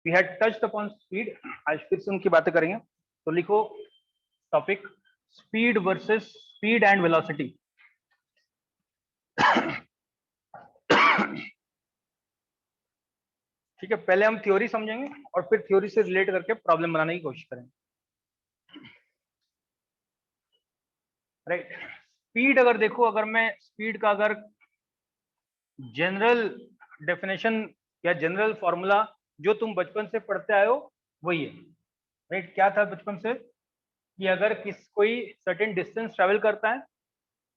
We had touched upon speed, आज फिर से उनकी बातें करेंगे। तो लिखो topic speed versus speed and velocity. ठीक है, पहले हम थ्योरी समझेंगे और फिर थ्योरी से रिलेट करके प्रॉब्लम बनाने की कोशिश करेंगे। राइट, स्पीड अगर देखो, अगर मैं स्पीड का अगर जनरल डेफिनेशन या जनरल फॉर्मूला जो तुम बचपन से पढ़ते आए हो वही है। राइट, क्या था बचपन से कि अगर कोई सर्टेन डिस्टेंस ट्रेवल करता है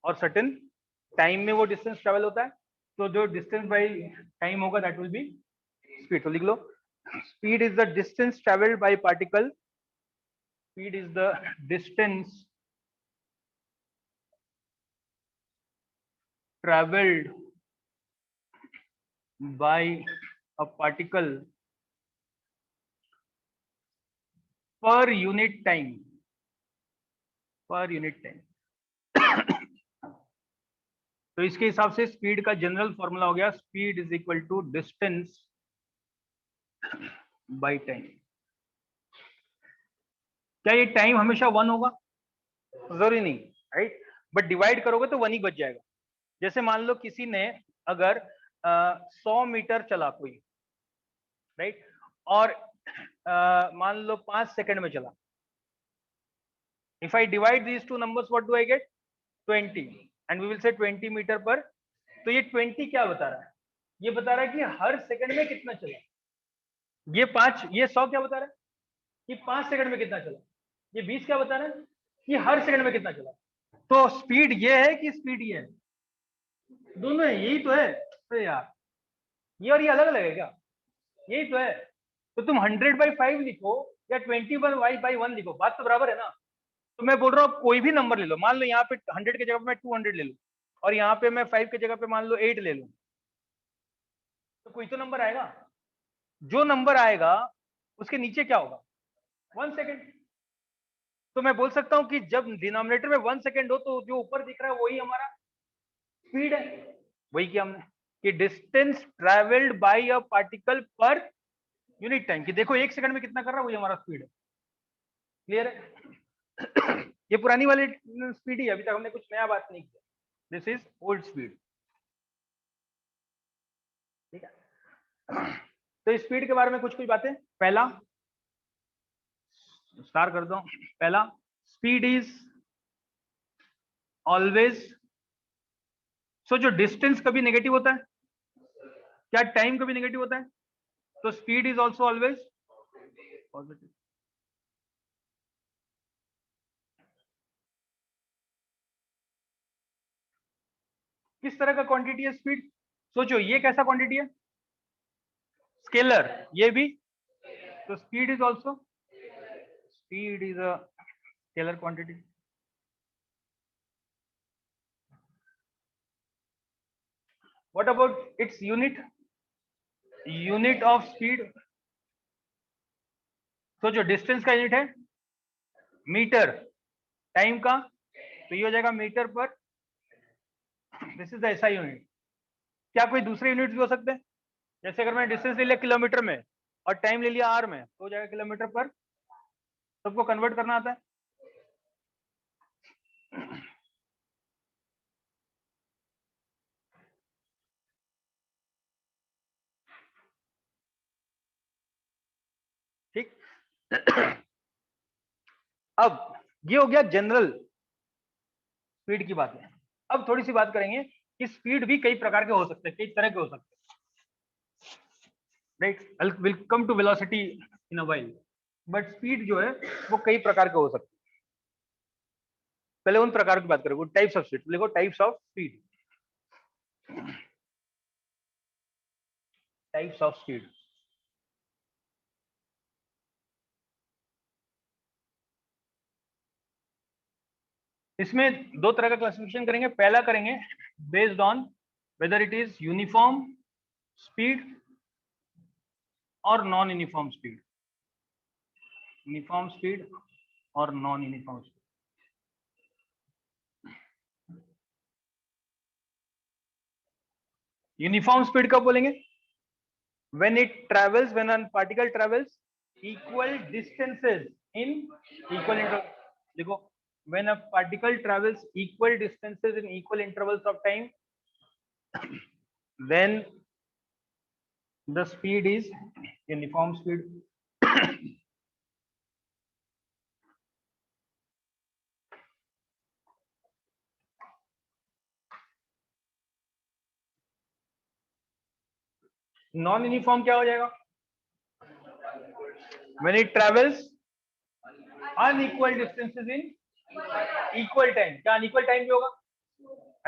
और सर्टेन टाइम में वो डिस्टेंस ट्रेवल होता है, तो जो डिस्टेंस बाय टाइम होगा दैट विल बी स्पीड। तो लिख लो, speed is the distance travelled by particle, speed is the distance travelled by a particle per unit time, per unit time। तो इसके हिसाब से स्पीड का जनरल फॉर्मूला हो गया, speed is equal to distance by time. क्या ये time हमेशा 1 होगा? जरूरी नहीं, राइट, बट डिवाइड करोगे तो 1 ही बच जाएगा। जैसे मान लो किसी ने अगर 100 मीटर चला कोई, राइट, और मान लो 5 सेकंड में चला। If I divide these two numbers what do I get? 20, and we will say 20 metre पर। तो ये 20 क्या बता रहा है? ये बता रहा है कि हर सेकंड में कितना चला। ये 100 क्या बता रहा है कि 5 सेकंड में कितना चला। ये 20 क्या बता रहा है कि हर सेकंड में कितना चला। तो स्पीड ये है कि स्पीड ये है? दोनों है, यही तो है। अरे यार, ये और ये अलग अलग है क्या? यही तो है। तो तुम 100/5 लिखो या 20/1 लिखो, बात तो बराबर है ना। तो मैं बोल रहा हूँ कोई भी नंबर ले लो, मान लो यहाँ पे 100 की जगह पे मैं 200 ले लूँ और यहाँ पे मैं 5 की जगह पे मान लो 8 ले लूँ, तो कोई तो नंबर आएगा। जो नंबर आएगा उसके नीचे क्या होगा? 1 सेकेंड। तो मैं बोल सकता हूँ कि जब डिनोमिनेटर में 1 सेकेंड हो तो जो ऊपर दिख रहा है वही हमारा स्पीड है। वही किया हमने कि distance travelled bye a particle per unit time, कि देखो 1 सेकंड में कितना कर रहा है वही हमारा स्पीड है। क्लियर है? ये पुरानी वाली स्पीड ही, अभी तक हमने कुछ नया बात नहीं किया। This is old speed. ठीक है, तो स्पीड के बारे में कुछ कुछ बातें। पहला, स्टार कर दो। पहला, स्पीड इज ऑलवेज, सो जो डिस्टेंस कभी नेगेटिव होता है, क्या टाइम कभी नेगेटिव होता है? तो speed is also always positive. किस तरह का क्वांटिटी है स्पीड? सोचो, ये कैसा क्वांटिटी है? स्केलर। ये भी, तो speed is also, speed is a scalar quantity. What about its unit? Unit of speed, तो जो डिस्टेंस का यूनिट है मीटर, टाइम का तो ये हो जाएगा मीटर पर। This is the SI unit. क्या कोई दूसरे यूनिट भी हो सकते हैं? जैसे अगर मैंने डिस्टेंस ले लिया किलोमीटर में और टाइम ले लिया आर में, तो हो जाएगा किलोमीटर पर। सबको कन्वर्ट करना आता है। ठीक। अब ये हो गया जनरल स्पीड की बातें। अब थोड़ी सी बात करेंगे कि स्पीड भी कई प्रकार के हो सकते हैं, कई तरह के हो सकते हैं। Right, will come to velocity in a while, but speed जो है वो कई प्रकार के हो सकते हैं। पहले उन प्रकार की बात करेंगे, टाइप्स ऑफ स्पीड। देखो types of speed, types of speed. इसमें दो तरह का क्लासिफिकेशन करेंगे। पहला करेंगे based on whether it is uniform speed और non uniform speed. Uniform speed और non uniform speed. Uniform speed कब बोलेंगे? when a particle travels equal distances in equal intervals. देखो, when a particle travels equal distances in equal intervals of time, then the speed is uniform speed. Non uniform क्या हो जाएगा? when it travels unequal distances in equal time. क्या unequal time भी होगा?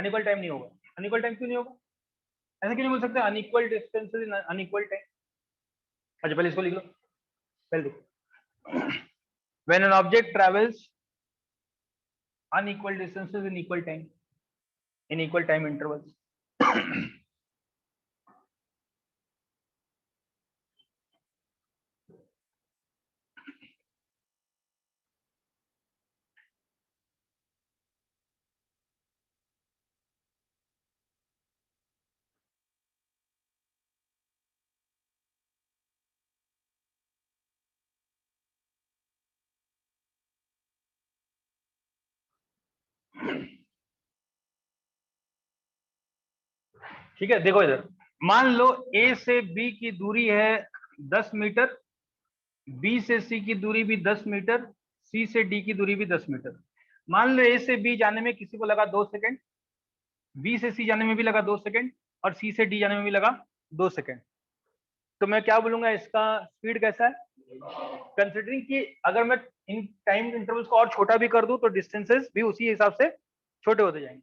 unequal time नहीं होगा. unequal time क्यों नहीं होगा? ऐसा क्यों नहीं बोल सकते unequal distances in unequal time? अच्छा, पहले इसको लिख लो. पहले देखो, when an object travels unequal distances in equal time intervals. ठीक है, देखो इधर, मान लो A से B की दूरी है 10 मीटर, B से C की दूरी भी 10 मीटर, C से D की दूरी भी 10 मीटर. मान लो A से B जाने में किसी को लगा 2 सेकंड, B से C जाने में भी लगा 2 सेकंड, और C से D जाने में भी लगा 2 सेकंड. तो मैं क्या बोलूंगा, इसका स्पीड कैसा है? कंसिडरिंग कि अगर मैं इन टाइम इंटरवल्स को और छोटा भी कर दूं तो डिस्टेंसेस भी उसी हिसाब से छोटे होते जाएंगे,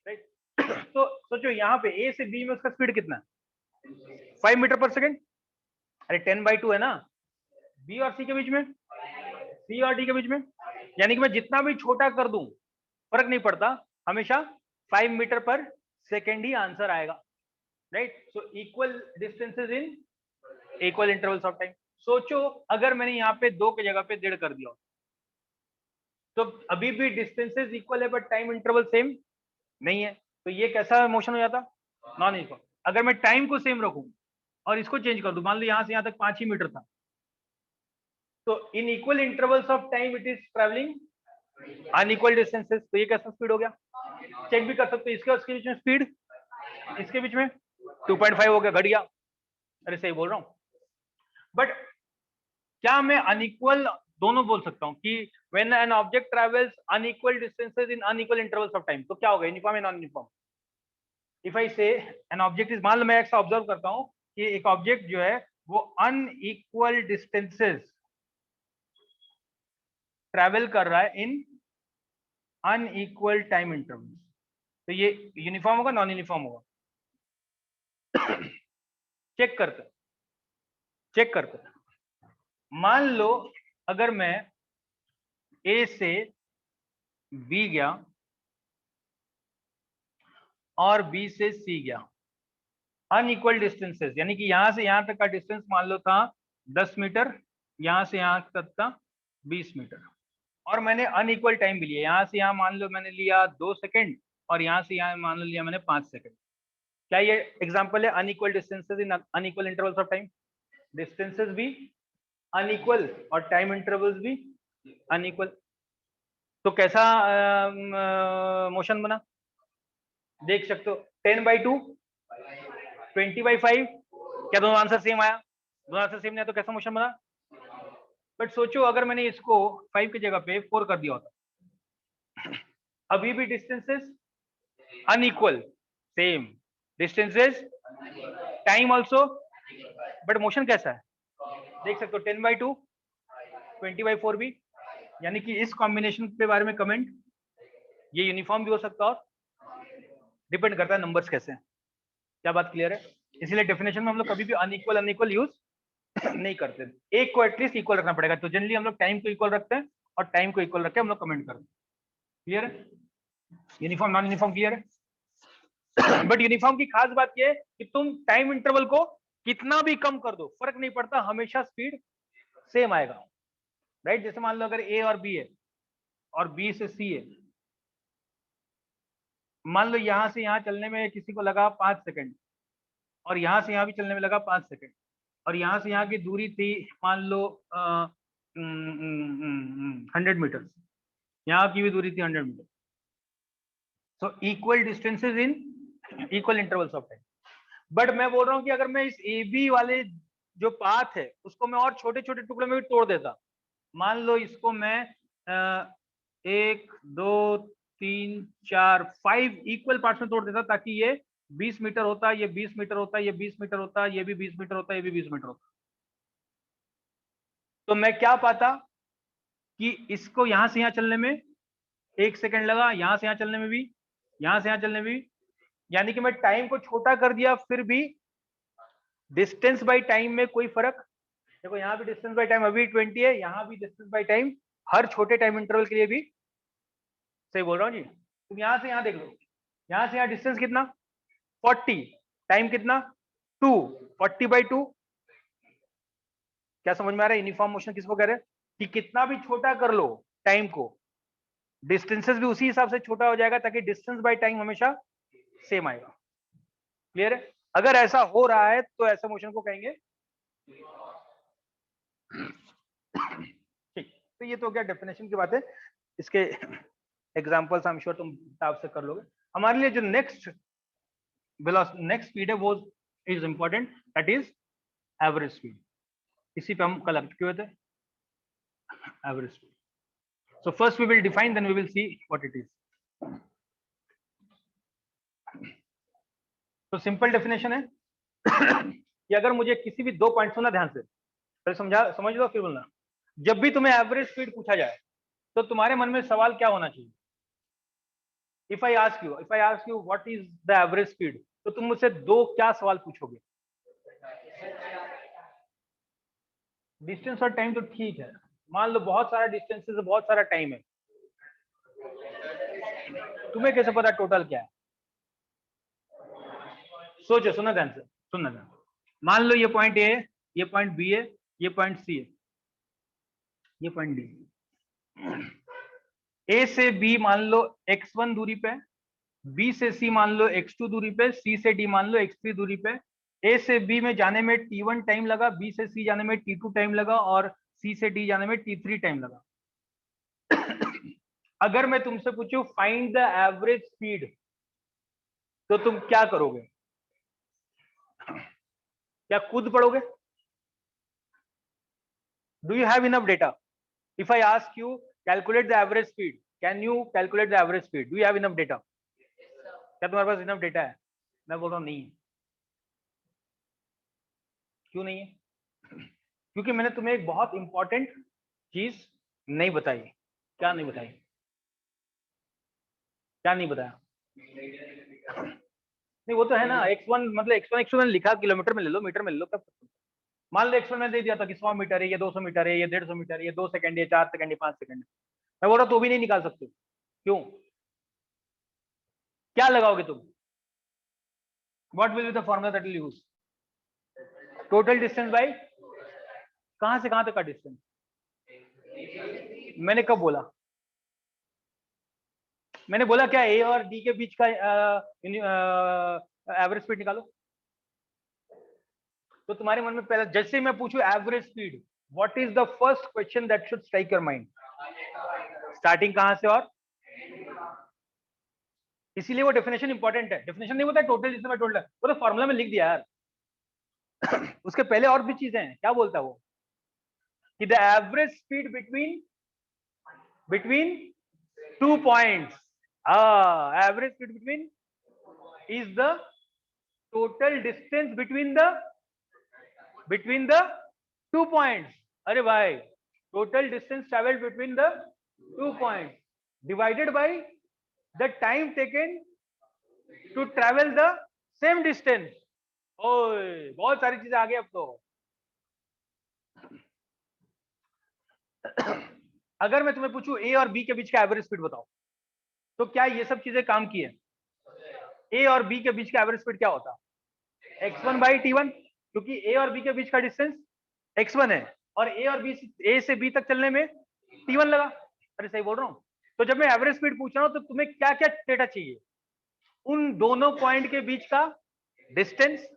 राइट? तो सोचो यहाँ पे A से B में उसका स्पीड कितना है? 5 मीटर पर सेकेंड. अरे 10/2 है ना, B और C के बीच में, C और D के बीच में. यानी कि मैं जितना भी छोटा कर दूं फर्क नहीं पड़ता, हमेशा 5 मीटर पर सेकेंड ही आंसर आएगा, right? So equal distances in equal intervals of time. सोचो अगर मैंने यहाँ पे 2 की जगह पे 1.5 कर दिया तो अभी भी डिस्टेंसेस इक्वल है बट टाइम इंटरवल सेम नहीं है. तो ये कैसा मोशन हो जाता? Non equal. अगर मैं टाइम को सेम रखूं और इसको चेंज कर दूं, मान लो यहां से यहां तक 5 ही मीटर था, तो इन equal intervals of time it is travelling unequal distances. तो ये कैसा स्पीड हो गया? चेक भी कर सकते हो, इसके और इसके बीच में स्पीड, इसके बीच में 2.5 हो गया, घट गया. अरे सही बोल रहा हूं. बट क्या मैं अनइक्वल दोनों बोल सकता हूं कि when an object travels unequal distances in unequal intervals of time, तो क्या होगा, यूनिफॉर्म या नॉन यूनिफॉर्म? इफ आई से एन ऑब्जेक्ट इज, मान लो मैं ऐसा ऑब्जर्व करता हूं कि एक ऑब्जेक्ट जो है वो अनइक्वल डिस्टेंसेस ट्रेवल कर रहा है इन अनइक्वल टाइम इंटरवल्स, तो ये यूनिफॉर्म होगा नॉन यूनिफॉर्म होगा? चेक करते. मान लो अगर मैं A से B गया और B से C गया, अनइक्वल डिस्टेंसेस, यानी कि यहां से यहां तक का डिस्टेंस मान लो था 10 मीटर, यहां से यहां तक था 20 मीटर, और मैंने अनइक्वल टाइम भी लिया. यहां से यहां मान लो मैंने लिया 2 सेकंड, और यहां से यहां मान लो लिया मैंने 5 सेकंड. क्या ये एग्जांपल है unequal distances in unequal intervals of time? Distances भी अनइक्वल और टाइम इंटरवल्स भी अनइक्वल. तो कैसा मोशन बना देख सकते हो? 10/2, 20/5. क्या दोनों आंसर सेम आया? दोनों आंसर सेम नहीं आया तो कैसा मोशन बना? बट सोचो अगर मैंने इसको 5 की जगह पे 4 कर दिया होता, अभी भी distances unequal, same distances, time also, but motion कैसा है देख सकते हो? 10/2, 20/4 भी. यानी कि इस कॉम्बिनेशन के बारे में कमेंट, ये यूनिफॉर्म भी हो सकता है और डिपेंड करता है नंबर्स कैसे हैं. क्या बात क्लियर है? इसीलिए डेफिनेशन में हम लोग कभी भी अनइक्वल अनइक्वल यूज नहीं करते. एक को एटलीस्ट इक्वल रखना पड़ेगा. तो जनरली हम लोग टाइम को इक्वल रखते हैं और टाइम को इक्वल रख के हम लोग कमेंट करते हैं. क्लियर है? यूनिफॉर्म नॉन यूनिफॉर्म क्लियर है? बट यूनिफॉर्म की खास बात यह है कि तुम टाइम इंटरवल को कितना भी कम कर दो फर्क नहीं पड़ता, हमेशा स्पीड सेम आएगा, राइट? जैसे मान लो अगर ए और बी है और बी से सी है, मान लो यहां से यहां चलने में किसी को लगा 5 सेकंड और यहां से यहां भी चलने में लगा 5 सेकंड, और यहाँ से यहाँ की दूरी थी मान लो 100 मीटर, यहाँ की भी दूरी थी 100 metre. So equal distances in equal intervals of time. But मैं बोल रहा हूँ कि अगर मैं इस ए बी वाले जो पाथ है उसको मैं और छोटे छोटे टुकड़े में भी तोड़ देता, मान लो इसको मैं 1 2 3 4 5 इक्वल पार्ट्स में तोड़ देता, ताकि ये 20 मीटर होता, ये 20 मीटर होता, ये 20 मीटर होता, ये भी 20 मीटर होता, ये भी 20 मीटर होता, तो मैं क्या पाता कि इसको यहां से यहां चलने में 1 सेकंड लगा, यहां से यहां चलने में भी, यहां से यहां चलने में भी, यानी कि मैं टाइम को छोटा कर दिया, फिर भी डिस्टेंस बाय टाइम में कोई फर्क। देखो यहाँ भी डिस्टेंस बाय टाइम अभी 20 है, यहाँ भी डिस्टेंस बाय टाइम हर छोटे टाइम इंटरवल के लिए भी सही बोल रहा हूँ जी। तुम यहाँ से यहाँ देख लो, यहाँ से यहाँ डिस्टेंस कितना 40, टाइम कितना 2, 40/2। क्या समझ में आ रहा है? यूनिफॉर्म मोशन किसको कह रहे हैं कि कितना भी छोटा कर लो टाइम को, डिस्टेंसेस भी उसी हिसाब से छोटा हो जाएगा, ताकि डिस्टेंस बाय टाइम हमेशा सेम आएगा। क्लियर है? अगर ऐसा हो रहा है तो ऐसा मोशन को कहेंगे ठीक। तो ये तो क्या डेफिनेशन की बात है, इसके एग्जांपल्स आई एम श्योर तुम किताब से कर लोगे। हमारे लिए जो नेक्स्ट स्पीड है वो is important, that is average speed. इसी पे हम कल अटके हुए थे, average speed. So first we will define, then we will see what it is. तो सिंपल डेफिनेशन है कि अगर मुझे किसी भी दो पॉइंट सुनना ध्यान से, पहले समझ लो फिर बोलना। जब भी तुम्हें एवरेज स्पीड पूछा जाए तो तुम्हारे मन में सवाल क्या होना चाहिए? If I ask you what is the average speed, तो तुम मुझसे दो क्या सवाल पूछोगे? डिस्टेंस और टाइम तो ठीक है, मान लो बहुत सारा डिस्टेंस है, बहुत सारा टाइम है, तुम्हें कैसे पता टोटल क्या है? सोचो, सुनना ध्यान से, सुनना ध्यान। मान लो ये पॉइंट ए है, ये पॉइंट बी है, ये पॉइंट सी है, ये पॉइंट डी। ए से बी मान लो x1 दूरी पे, बी से सी मान लो x2 दूरी पे, सी से डी मान लो x3 दूरी पे। ए से बी में जाने में t1 टाइम लगा, बी से सी जाने में t2 टाइम लगा, और सी से डी जाने में t3 टाइम लगा। अगर मैं तुमसे पूछूं फाइंड द एवरेज स्पीड, तो तुम क्या करोगे? क्या खुद पढ़ोगे? Do you have enough data? If I ask you calculate the average speed, can you calculate the average speed? Do you have enough data? क्या तुम्हारे पास इनफ डेटा है? मैं बोल रहा हूं नहीं है। क्यों नहीं है? क्योंकि मैंने तुम्हें एक बहुत इंपॉर्टेंट चीज नहीं बताई। क्या नहीं बताई? क्या नहीं बताया? नहीं, वो तो है ना, x1 मतलब x1 लिखा, किलोमीटर में ले लो, मीटर में ले लो, कब? मान लो x1 में दे दिया था कि 100 मीटर है, ये 200 मीटर है, ये 150 मीटर है, ये 2 सेकंड, ये 4 सेकंड, ये 5 सेकंड। मैं बोल रहा तो भी नहीं निकाल सकते। क्यों? क्या लगाओगे तुम? What will be the formula that will use? Total distance by कहां से कहां तक का डिस्टेंस? मैंने कब बोला? मैंने बोला क्या ए और डी के बीच का एवरेज स्पीड निकालो? तो तुम्हारे मन में पहले जैसे मैं पूछूं average speed, what is the first question that should strike your mind? Starting कहां से? और इसीलिए वो डेफिनेशन इंपॉर्टेंट है। डेफिनेशन नहीं होता है टोटल, जिसमें टोटल वो तो फॉर्मूला में लिख दिया यार। उसके पहले और भी चीजें हैं। क्या बोलता है वो कि the average speed between 2 points, average speed between is the total distance between the 2 points. अरे भाई, total distance traveled between the 2 points divided by the time taken to travel the same distance. ओए, बहुत सारी चीजें आ गई अब तो। अगर मैं तुम्हें पूछूं ए और बी के बीच का एवरेज स्पीड बताओ, तो क्या ये सब चीजें काम की है? ए और बी के बीच का एवरेज स्पीड क्या होता? x1/t1, क्योंकि ए और बी के बीच का डिस्टेंस x1 है, और ए और बी ए से बी तक चलने में t1 लगा। अरे सही बोल रहा हूँ? तो जब मैं एवरेज स्पीड पूछ रहा हूँ तो तुम्हें क्या क्या डेटा चाहिए? उन दोनों पॉइंट के बीच का डिस्टेंस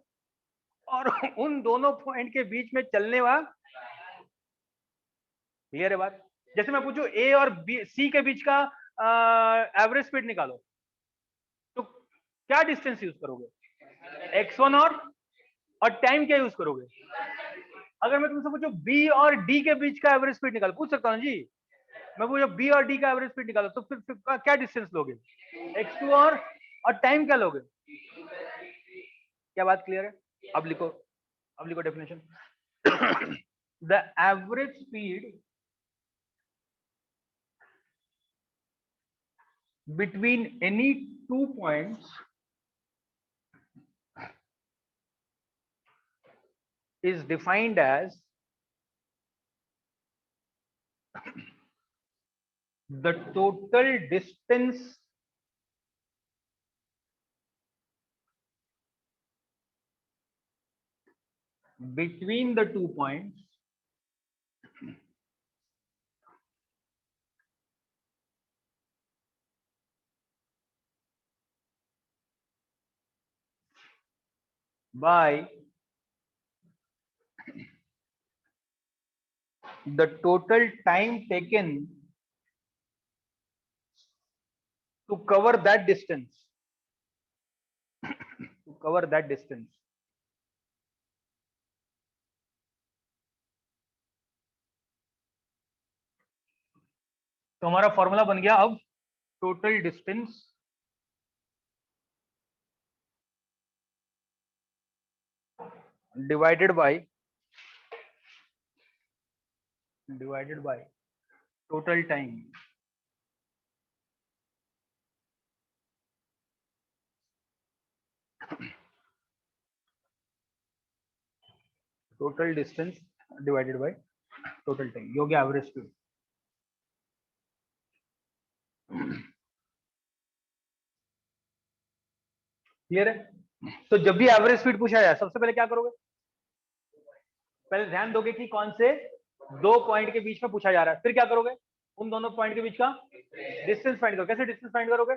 और उन दोनों पॉइंट के बीच में चलने वाला, क्लियर है बात? जैसे मैं पूछूं ए और बी सी के बीच का एवरेज स्पीड निकालो, तो क्या डिस्टेंस यूज करोगे? x1 और टाइम क्या यूज करोगे? अगर मैं तुमसे पूछूं बी और डी के बीच का एवरेज स्पीड निकालो, पूछ सकता हूं जी? मैं पूछूं बी और डी का एवरेज स्पीड निकालो, तो फिर क्या डिस्टेंस लोगे? x2 और टाइम क्या लोगे? क्या बात क्लियर है? अब लिखो definition. The average speed between any two points is defined as the total distance between the two points by the total time taken to cover that distance, to cover that distance. तो हमारा formula बन गया अब total distance divided by total time. Total distance divided by total time, ये हो गया average speed. Clear है? तो जब भी एवरेज स्पीड पूछा जाए सबसे पहले क्या करोगे? पहले ध्यान दोगे कि कौन से दो पॉइंट के बीच में पूछा जा रहा है, फिर क्या करोगे? उन दोनों पॉइंट के बीच का डिस्टेंस फाइंड करो। कैसे डिस्टेंस फाइंड करोगे?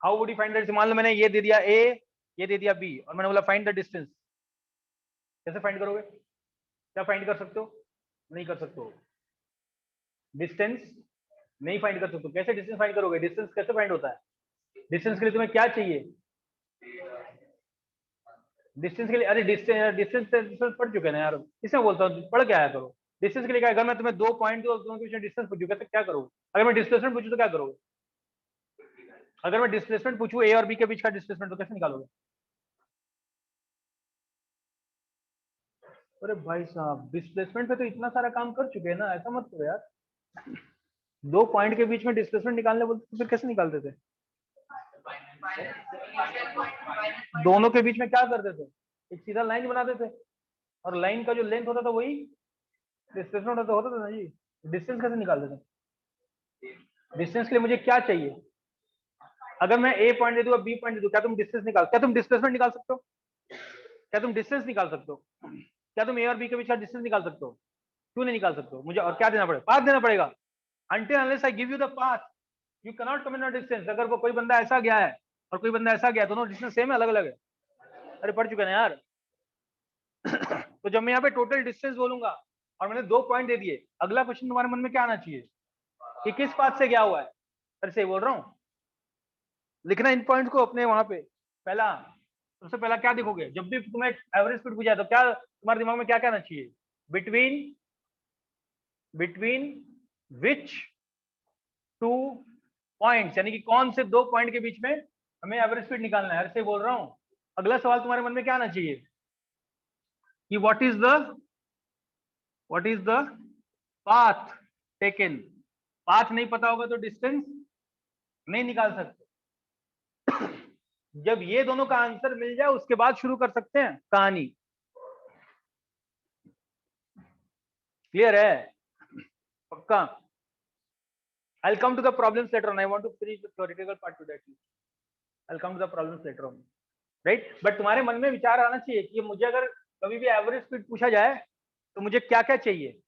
How would you find that? मान लो मैंने ये दे दिया ए, ये दे दिया बी, और मैंने बोला फाइंड द डिस्टेंस। कैसे फाइंड करोगे? क्या फाइंड कर सकते हो? नहीं कर सकते हो। डिस्टेंस नहीं फाइंड कर सकते हो। कैसे डिस्टेंस फाइंड करोगे? डिस्टेंस कैसे फाइंड होता है? डिस्टेंस के लिए तुम्हें क्या चाहिए? डिस्टेंस के लिए, अरे डिस्टेंस पढ़ चुके ना यार, इसमें बोलता हूँ पढ़ के आया करो। डिस्टेंस के लिए क्या? अगर मैं तुम्हें दो पॉइंट दो, दोनों के बीच में डिस्टेंस पूछूं, कैसे क्या करोगे? अगर मैं डिस्प्लेसमेंट पूछूं तो क्या करोगे? अगर मैं डिस्प्लेसमेंट पूछूं ए और बी के बीच का डिस्प्लेसमेंट, तो कैसे निकालोगे? अरे भाई साहब, डिस्प्लेसमेंट पे तो इतना सारा काम कर चुके हैं ना, ऐसा मत करो यार। दो पॉइंट के बीच में डिस्प्लेसमेंट निकालने बोलते तो फिर कैसे निकालते थे? दोनों के बीच में क्या करते थे? एक सीधा लाइन बनाते थे, और लाइन का जो लेंथ होता था वही डिस्प्लेसमेंट होता था ना जी। डिस्टेंस कैसे निकालते थे? डिस्टेंस के लिए मुझे क्या चाहिए? अगर मैं ए पॉइंट दे दूं और बी पॉइंट दे दूं, क्या तुम डिस्प्लेसमेंट निकाल सकते हो? क्या तुम डिस्टेंस निकाल सकते हो? क्या तुम ए और बी के बीच का डिस्टेंस निकाल सकते हो? क्यों नहीं निकाल सकते हो? मुझे और क्या देना पड़ेगा? पाथ देना पड़ेगा। Until unless I give you the path, you cannot come in a distance। अगर वो कोई बंदा ऐसा गया है और कोई बंदा ऐसा गया, दोनों डिस्टेंस सेम है, अलग अलग है? अरे पढ़ चुके ना यार। तो जब मैं यहाँ पे टोटल डिस्टेंस बोलूंगा और मैंने दो पॉइंट दे दिए, अगला क्वेश्चन तुम्हारे मन में क्या आना चाहिए कि किस पाथ से गया हुआ है? फिर से बोल रहा हूँ, लिखना इन पॉइंट को अपने वहां पे। पहला, सबसे पहला क्या देखोगे जब भी तुम्हें एवरेज स्पीड पूछा है, तो क्या तुम्हारे दिमाग में क्या कहना चाहिए? बिटवीन विच टू पॉइंट्स, यानी कि कौन से दो पॉइंट के बीच में हमें एवरेज स्पीड निकालना है। ऐसे बोल रहा हूं। अगला सवाल तुम्हारे मन में क्या आना चाहिए कि what is the path taken. Path नहीं पता होगा तो डिस्टेंस नहीं निकाल सकते। जब ये दोनों का आंसर मिल जाए उसके बाद शुरू कर सकते हैं कहानी। क्लियर है? पक्का? I'll come to the problems later on. I want to finish the theoretical part today. I'll come to the problems later on. Right? But तुम्हारे मन में विचार आना चाहिए कि मुझे अगर कभी भी एवरेज स्पीड पूछा जाए तो मुझे क्या क्या चाहिए।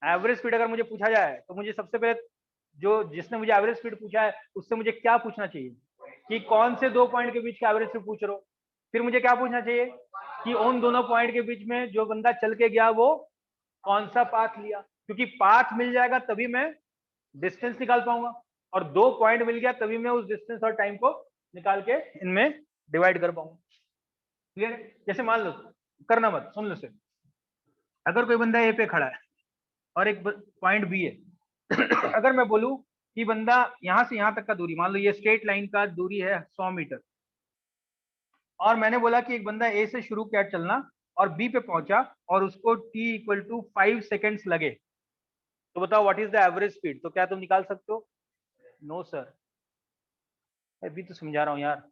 एवरेज स्पीड अगर मुझे पूछा जाए तो मुझे सबसे पहले, जो जिसने मुझे एवरेज स्पीड पूछा है उससे मुझे क्या पूछना चाहिए कि कौन से दो पॉइंट के बीच का एवरेज स्पीड पूछ रहे हो। फिर मुझे क्या पूछना चाहिए कि उन दोनों पॉइंट के बीच में जो बंदा चल के गया वो कौन सा पाथ लिया, क्योंकि पाथ मिल जाएगा तभी मैं डिस्टेंस निकाल पाऊंगा, और 2 पॉइंट मिल गया तभी मैं उस डिस्टेंस और टाइम को निकाल के इनमें डिवाइड कर पाऊंगा। क्लियर? जैसे मान लो, करना मत, सुन लो सिर्फ, अगर कोई बंदा ए पे खड़ा है और एक पॉइंट बी है अगर मैं बोलूं कि बंदा यहां से यहां तक का दूरी, मान लो ये स्ट्रेट लाइन का दूरी है 100 मीटर, और मैंने बोला कि एक बंदा ए से शुरू किया चलना और बी पे पहुंचा और उसको t इक्वल टू 5 सेकेंड्स लगे, तो बताओ what is the average speed? तो क्या तुम निकाल सकते हो? नो सर, अभी तो समझा रहा हूं यार।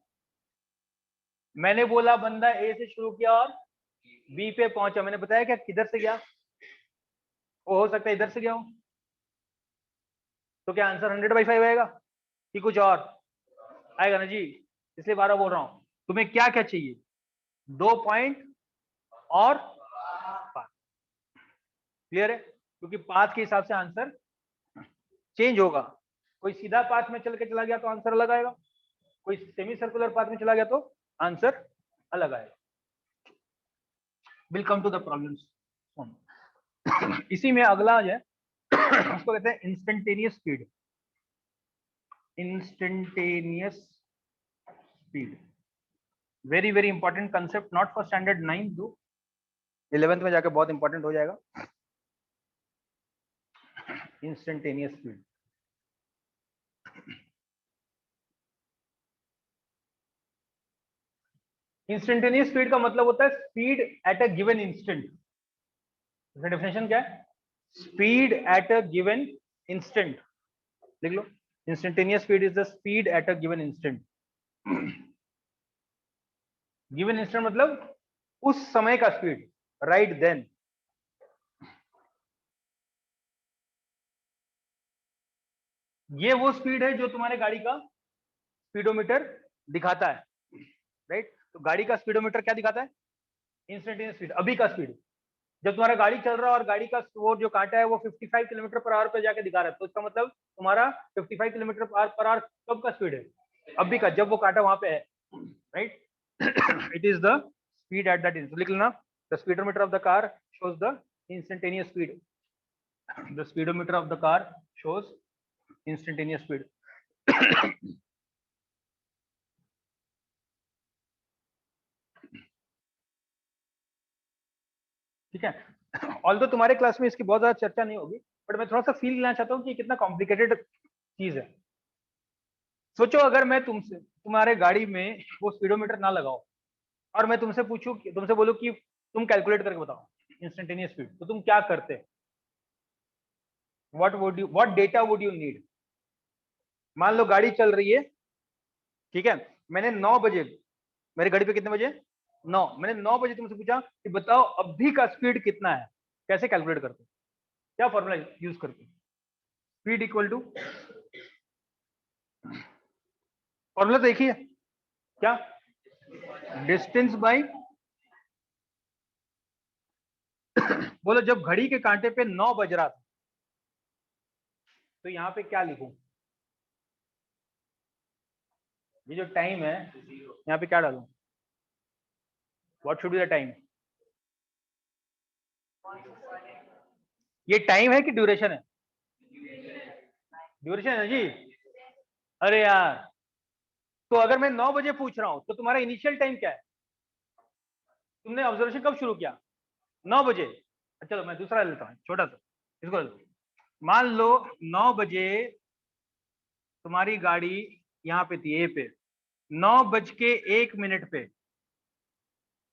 मैंने बोला बंदा ए से शुरू किया और बी पे पहुंचा, मैंने बताया क्या किधर से गया? वो हो सकता है इधर से गया हो, तो क्या आंसर 100/5 आएगा कि कुछ और आएगा ना जी? इसलिए 12 बोल रहा हूं, तुम्हें क्या क्या चाहिए? 2 पॉइंट और पाथ। क्लियर है? क्योंकि पाथ के हिसाब से आंसर चेंज होगा। कोई सीधा पाथ में चल के चला गया तो आंसर अलग आएगा, कोई सेमी सर्कुलर पाथ में चला गया तो आंसर अलग आएगा। Will come to the problems. इसी में अगला है उसको कहते हैं instantaneous speed. Instantaneous speed very very important concept, not for standard 9 to 11th में जाकर बहुत इंपॉर्टेंट हो जाएगा। इंस्टेंटेनियस स्पीड, इंस्टेंटेनियस स्पीड का मतलब होता है speed at a given instant. इसका डेफिनेशन क्या है? Speed at a given instant. लिख लो, instantaneous speed is the speed at a given instant. Given instant मतलब उस समय का स्पीड, राइट देन। ये वो स्पीड है जो तुम्हारे गाड़ी का स्पीडोमीटर दिखाता है, राइट? तो गाड़ी का स्पीडोमीटर क्या दिखाता है? इंस्टेंटेनियस स्पीड, अभी का स्पीड। जब तुम्हारा गाड़ी चल रहा है और गाड़ी का वो जो कांटा है वो 55 किलोमीटर पर आवर पे जाके दिखा रहा है, तो इसका मतलब तुम्हारा 55 किलोमीटर पर आवर कब का स्पीड है? अभी का, जब वो कांटा वहां पे है, right? It is the speed at that instant. लिख लेना, the speedometer of the car shows the instantaneous speed. The speedometer of the car shows instantaneous speed. ठीक है? ऑल्दो तुम्हारे क्लास में इसकी बहुत ज्यादा चर्चा नहीं होगी, बट मैं थोड़ा सा फील लेना चाहता हूँ कि कितना कॉम्प्लिकेटेड चीज है। सोचो अगर मैं तुमसे तुम्हारे गाड़ी में वो स्पीडोमीटर ना लगाओ और मैं तुमसे पूछूं, तुमसे बोलूं कि तुम कैलकुलेट करके बताओ इंस्टेंटेनियस स्पीड, तो तुम क्या करते? What data would you need? मान लो गाड़ी चल रही है, ठीक है, मैंने 9 बजे, मेरी गाड़ी पे कितने बजे? 9, मैंने 9 बजे तुमसे पूछा कि बताओ अभी का स्पीड कितना है, कैसे कैलकुलेट करते? क्या फॉर्मूला यूज करते? स्पीड इक्वल टू, फॉर्मूला तो एक ही है, क्या? डिस्टेंस बाई, बोलो जब घड़ी के कांटे पे 9 बज रहा था तो यहाँ पे क्या लिखूं? ये जो टाइम है यहाँ पे क्या डालूं? What should be the time? ये टाइम है कि ड्यूरेशन है? ड्यूरेशन है जी। अरे यार, तो अगर मैं 9 बजे पूछ रहा हूं तो तुम्हारा इनिशियल टाइम क्या है? तुमने ऑब्जर्वेशन कब शुरू किया? 9 बजे। चलो मैं दूसरा लेता हूँ, छोटा सा, इसको ले लो। मान लो 9 बजे तुम्हारी गाड़ी यहाँ पे थी, ए पे, 9:01 पे,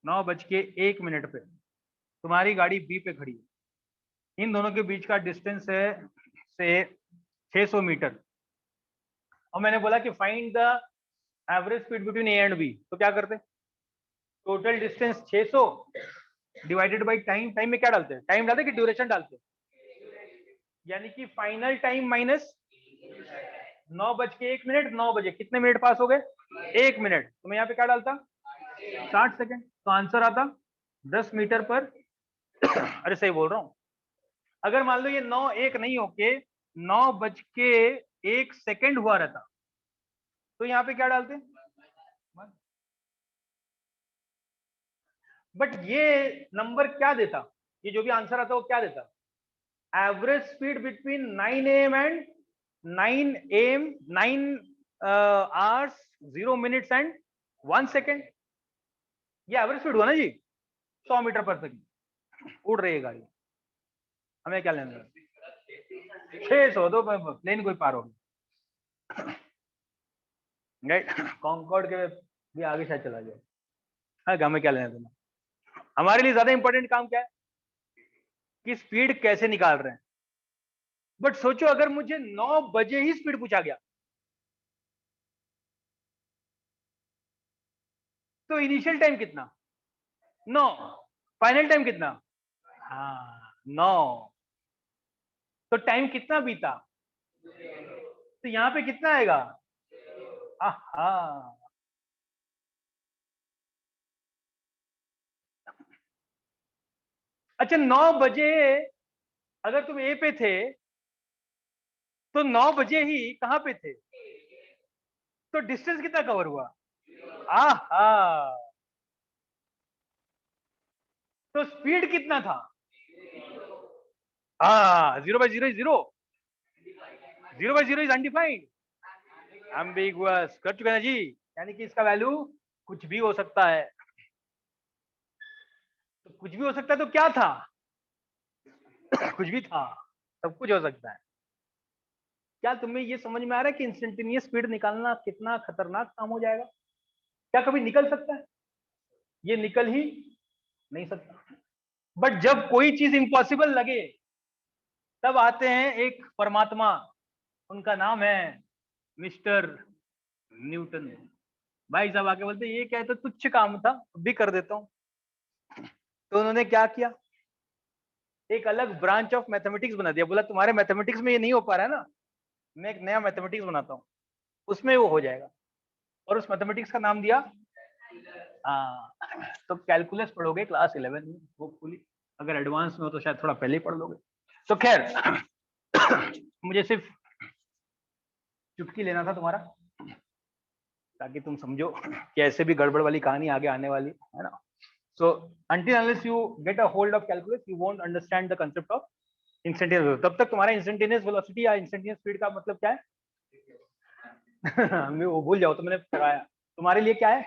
9:01 पे तुम्हारी गाड़ी बी पे खड़ी है। इन दोनों के बीच का डिस्टेंस है से 600 मीटर, और मैंने बोला कि find the average speed between A and B, तो क्या करते? Total distance 600 divided by time. Time में क्या डालते हैं? टाइम डालते कि ड्यूरेशन डालते हैं? यानी कि फाइनल टाइम माइनस 9:01, 9 बजे कितने मिनट पास हो गए? 1 मिनट। तो मैं यहाँ पे क्या डालता? 60 सेकेंड। तो आंसर आता 10 मीटर पर अरे सही बोल रहा हूँ। अगर मान लो ये 9:01 नहीं होके 9:01 हुआ रहता तो यहाँ पे क्या डालते? बट ये नंबर क्या देता, ये जो भी आंसर आता वो क्या देता, average speed between 9 AM and 9 AM 9 hours 0 minutes and 1 second। ये एवरेज स्पीड हुआ ना जी, 100 मीटर पर सेकंड उड़ रही है गाड़ी, हमें क्या लेना, 600 तो प्लेन कोई पार होगी, राइट। कॉन्कॉर्ड के भी आगे शायद चला जाए, हमें क्या लेना देना। हमारे लिए ज्यादा इंपॉर्टेंट काम क्या है कि स्पीड कैसे निकाल रहे हैं। बट सोचो अगर मुझे 9 बजे ही स्पीड पूछा गया तो इनिशियल टाइम कितना, 9, फाइनल टाइम कितना, हाँ 9, तो टाइम कितना बीता, तो यहां पे कितना आएगा, हाँ। अच्छा 9 बजे अगर तुम ए पे थे तो 9 बजे ही कहां पे थे, तो डिस्टेंस कितना कवर हुआ, आहा, तो स्पीड कितना था, हाँ 0/0 0/0 इज अनडिफाइंड, एम्बिगुअस कर चुके हैं जी, यानी कि इसका वैल्यू कुछ भी हो सकता है, तो कुछ भी हो सकता है तो क्या था, कुछ भी था, सब कुछ हो सकता है। क्या तुम्हें ये समझ में आ रहा है कि इंस्टेंटेनियस स्पीड निकालना कितना खतरनाक काम हो जाएगा, क्या कभी निकल सकता है, ये निकल ही नहीं सकता। बट जब कोई चीज इम्पॉसिबल लगे तब आते हैं एक परमात्मा, उनका नाम है मिस्टर न्यूटन। भाई साहब आके बोलते ये क्या है, तो तुच्छ काम था भी कर देता हूं। तो उन्होंने क्या किया, एक अलग ब्रांच ऑफ मैथमेटिक्स बना दिया, बोला तुम्हारे मैथमेटिक्स में ये नहीं हो पा रहा है ना, मैं एक नया मैथमेटिक्स बनाता हूँ, उसमें वो हो जाएगा। और उस मैथमेटिक्स का नाम दिया, तो कैलकुलस पढ़ोगे क्लास 11 में होपफुली, अगर एडवांस में हो तो शायद थोड़ा पहले ही पढ़ लोगे। तो खैर मुझे सिर्फ चुटकी लेना था तुम्हारा, ताकि तुम समझो कि ऐसे भी गड़बड़ वाली कहानी आगे आने वाली है ना। सो until unless you get a hold of calculus you won't understand the concept of instantaneous velocity। तब तक तुम्हारा इंस्टेंटेनियस वेलोसिटी या इंस्टेंटेनियस स्पीड का मतलब क्या है मैं वो भूल जाओ, तो मैंने कराया तुम्हारे लिए क्या है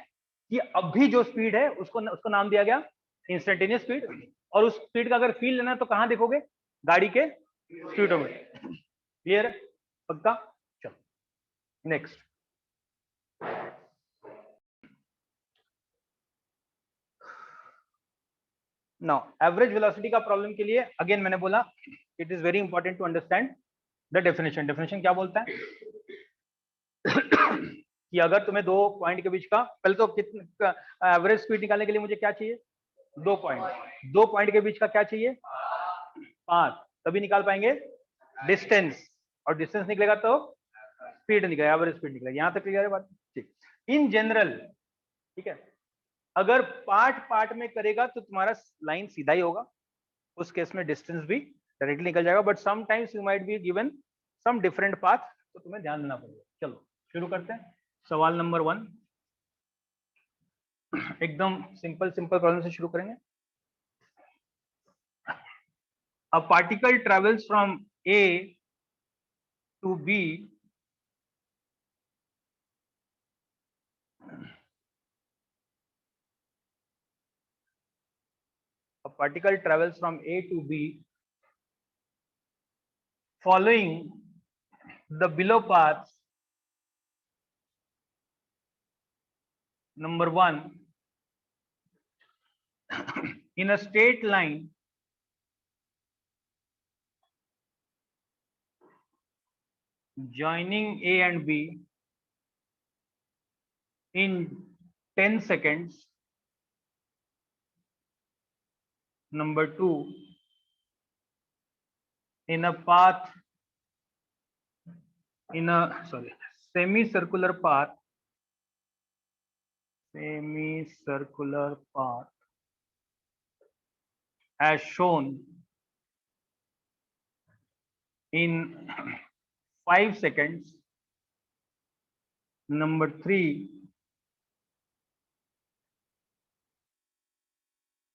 कि अभी जो स्पीड है उसको नाम दिया गया इंस्टेंटेनियस स्पीड, और उस स्पीड का अगर फील लेना है तो कहां देखोगे, गाड़ी के स्पीडोमीटर। क्लियर है, पक्का, चलो नेक्स्ट। नाउ एवरेज वेलोसिटी का प्रॉब्लम के लिए अगेन मैंने बोला it is very important to understand the definition. Definition क्या बोलता है कि अगर तुम्हें दो पॉइंट के बीच का, पहले तो कितना एवरेज स्पीड निकालने के लिए मुझे क्या चाहिए, 2 पॉइंट, 2 पॉइंट के बीच का क्या चाहिए, 5, तभी निकाल पाएंगे डिस्टेंस, और डिस्टेंस निकलेगा तो स्पीड निकलेगा, एवरेज स्पीड निकलेगा। यहां तक क्लियर है बात, ठीक। इन जनरल, ठीक है, अगर पार्ट पार्ट में करेगा तो तुम्हारा लाइन सीधा ही होगा, उस केस में डिस्टेंस भी डायरेक्टली निकल जाएगा, but sometimes you might be given some different path, तो तुम्हें ध्यान देना पड़ेगा। चलो शुरू करते हैं, सवाल नंबर 1, एकदम सिंपल सिंपल प्रॉब्लम से शुरू करेंगे। A particle travels from A to B a particle travels from A to B following the below paths. Number 1, in a straight line joining A and B in 10 seconds. Number 2, in a path, in a semicircular path, as shown in 5 seconds. Number 3,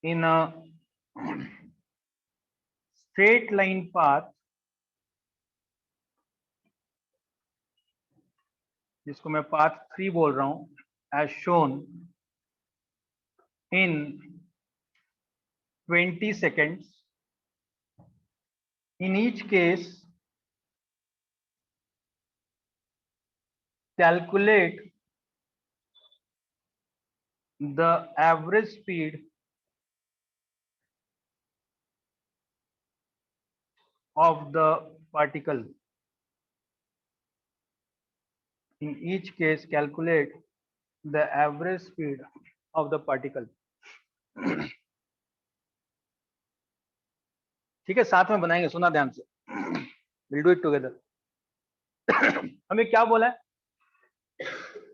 in a straight line path, जिसको मैं path 3 बोल रहा हूं, as shown in 20 seconds. In each case, calculate the average speed of the particle. In each case, calculate the average speed of the particle. ठीक है, साथ में बनाएंगे, सुना ध्यान से. We'll do it together. हमें क्या बोला है?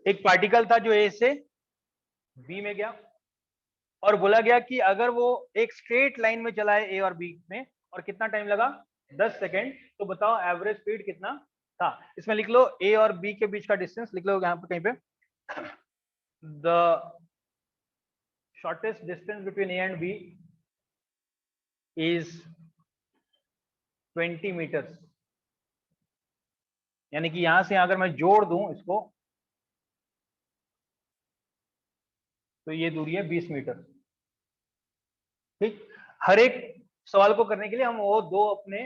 एक पार्टिकल था जो ए से बी में गया और बोला गया कि अगर वो एक स्ट्रेट लाइन में चला है ए और बी में और कितना टाइम लगा 10 सेकेंड, तो बताओ एवरेज स्पीड कितना था. इसमें लिख लो ए और बी के बीच का डिस्टेंस लिख लो यहाँ पे कहीं पे. The shortest distance between A and B is 20 metres. यानी कि यहां से अगर मैं जोड़ दूं इसको तो ये दूरी है 20 मीटर. ठीक, हर एक सवाल को करने के लिए हम वो दो अपने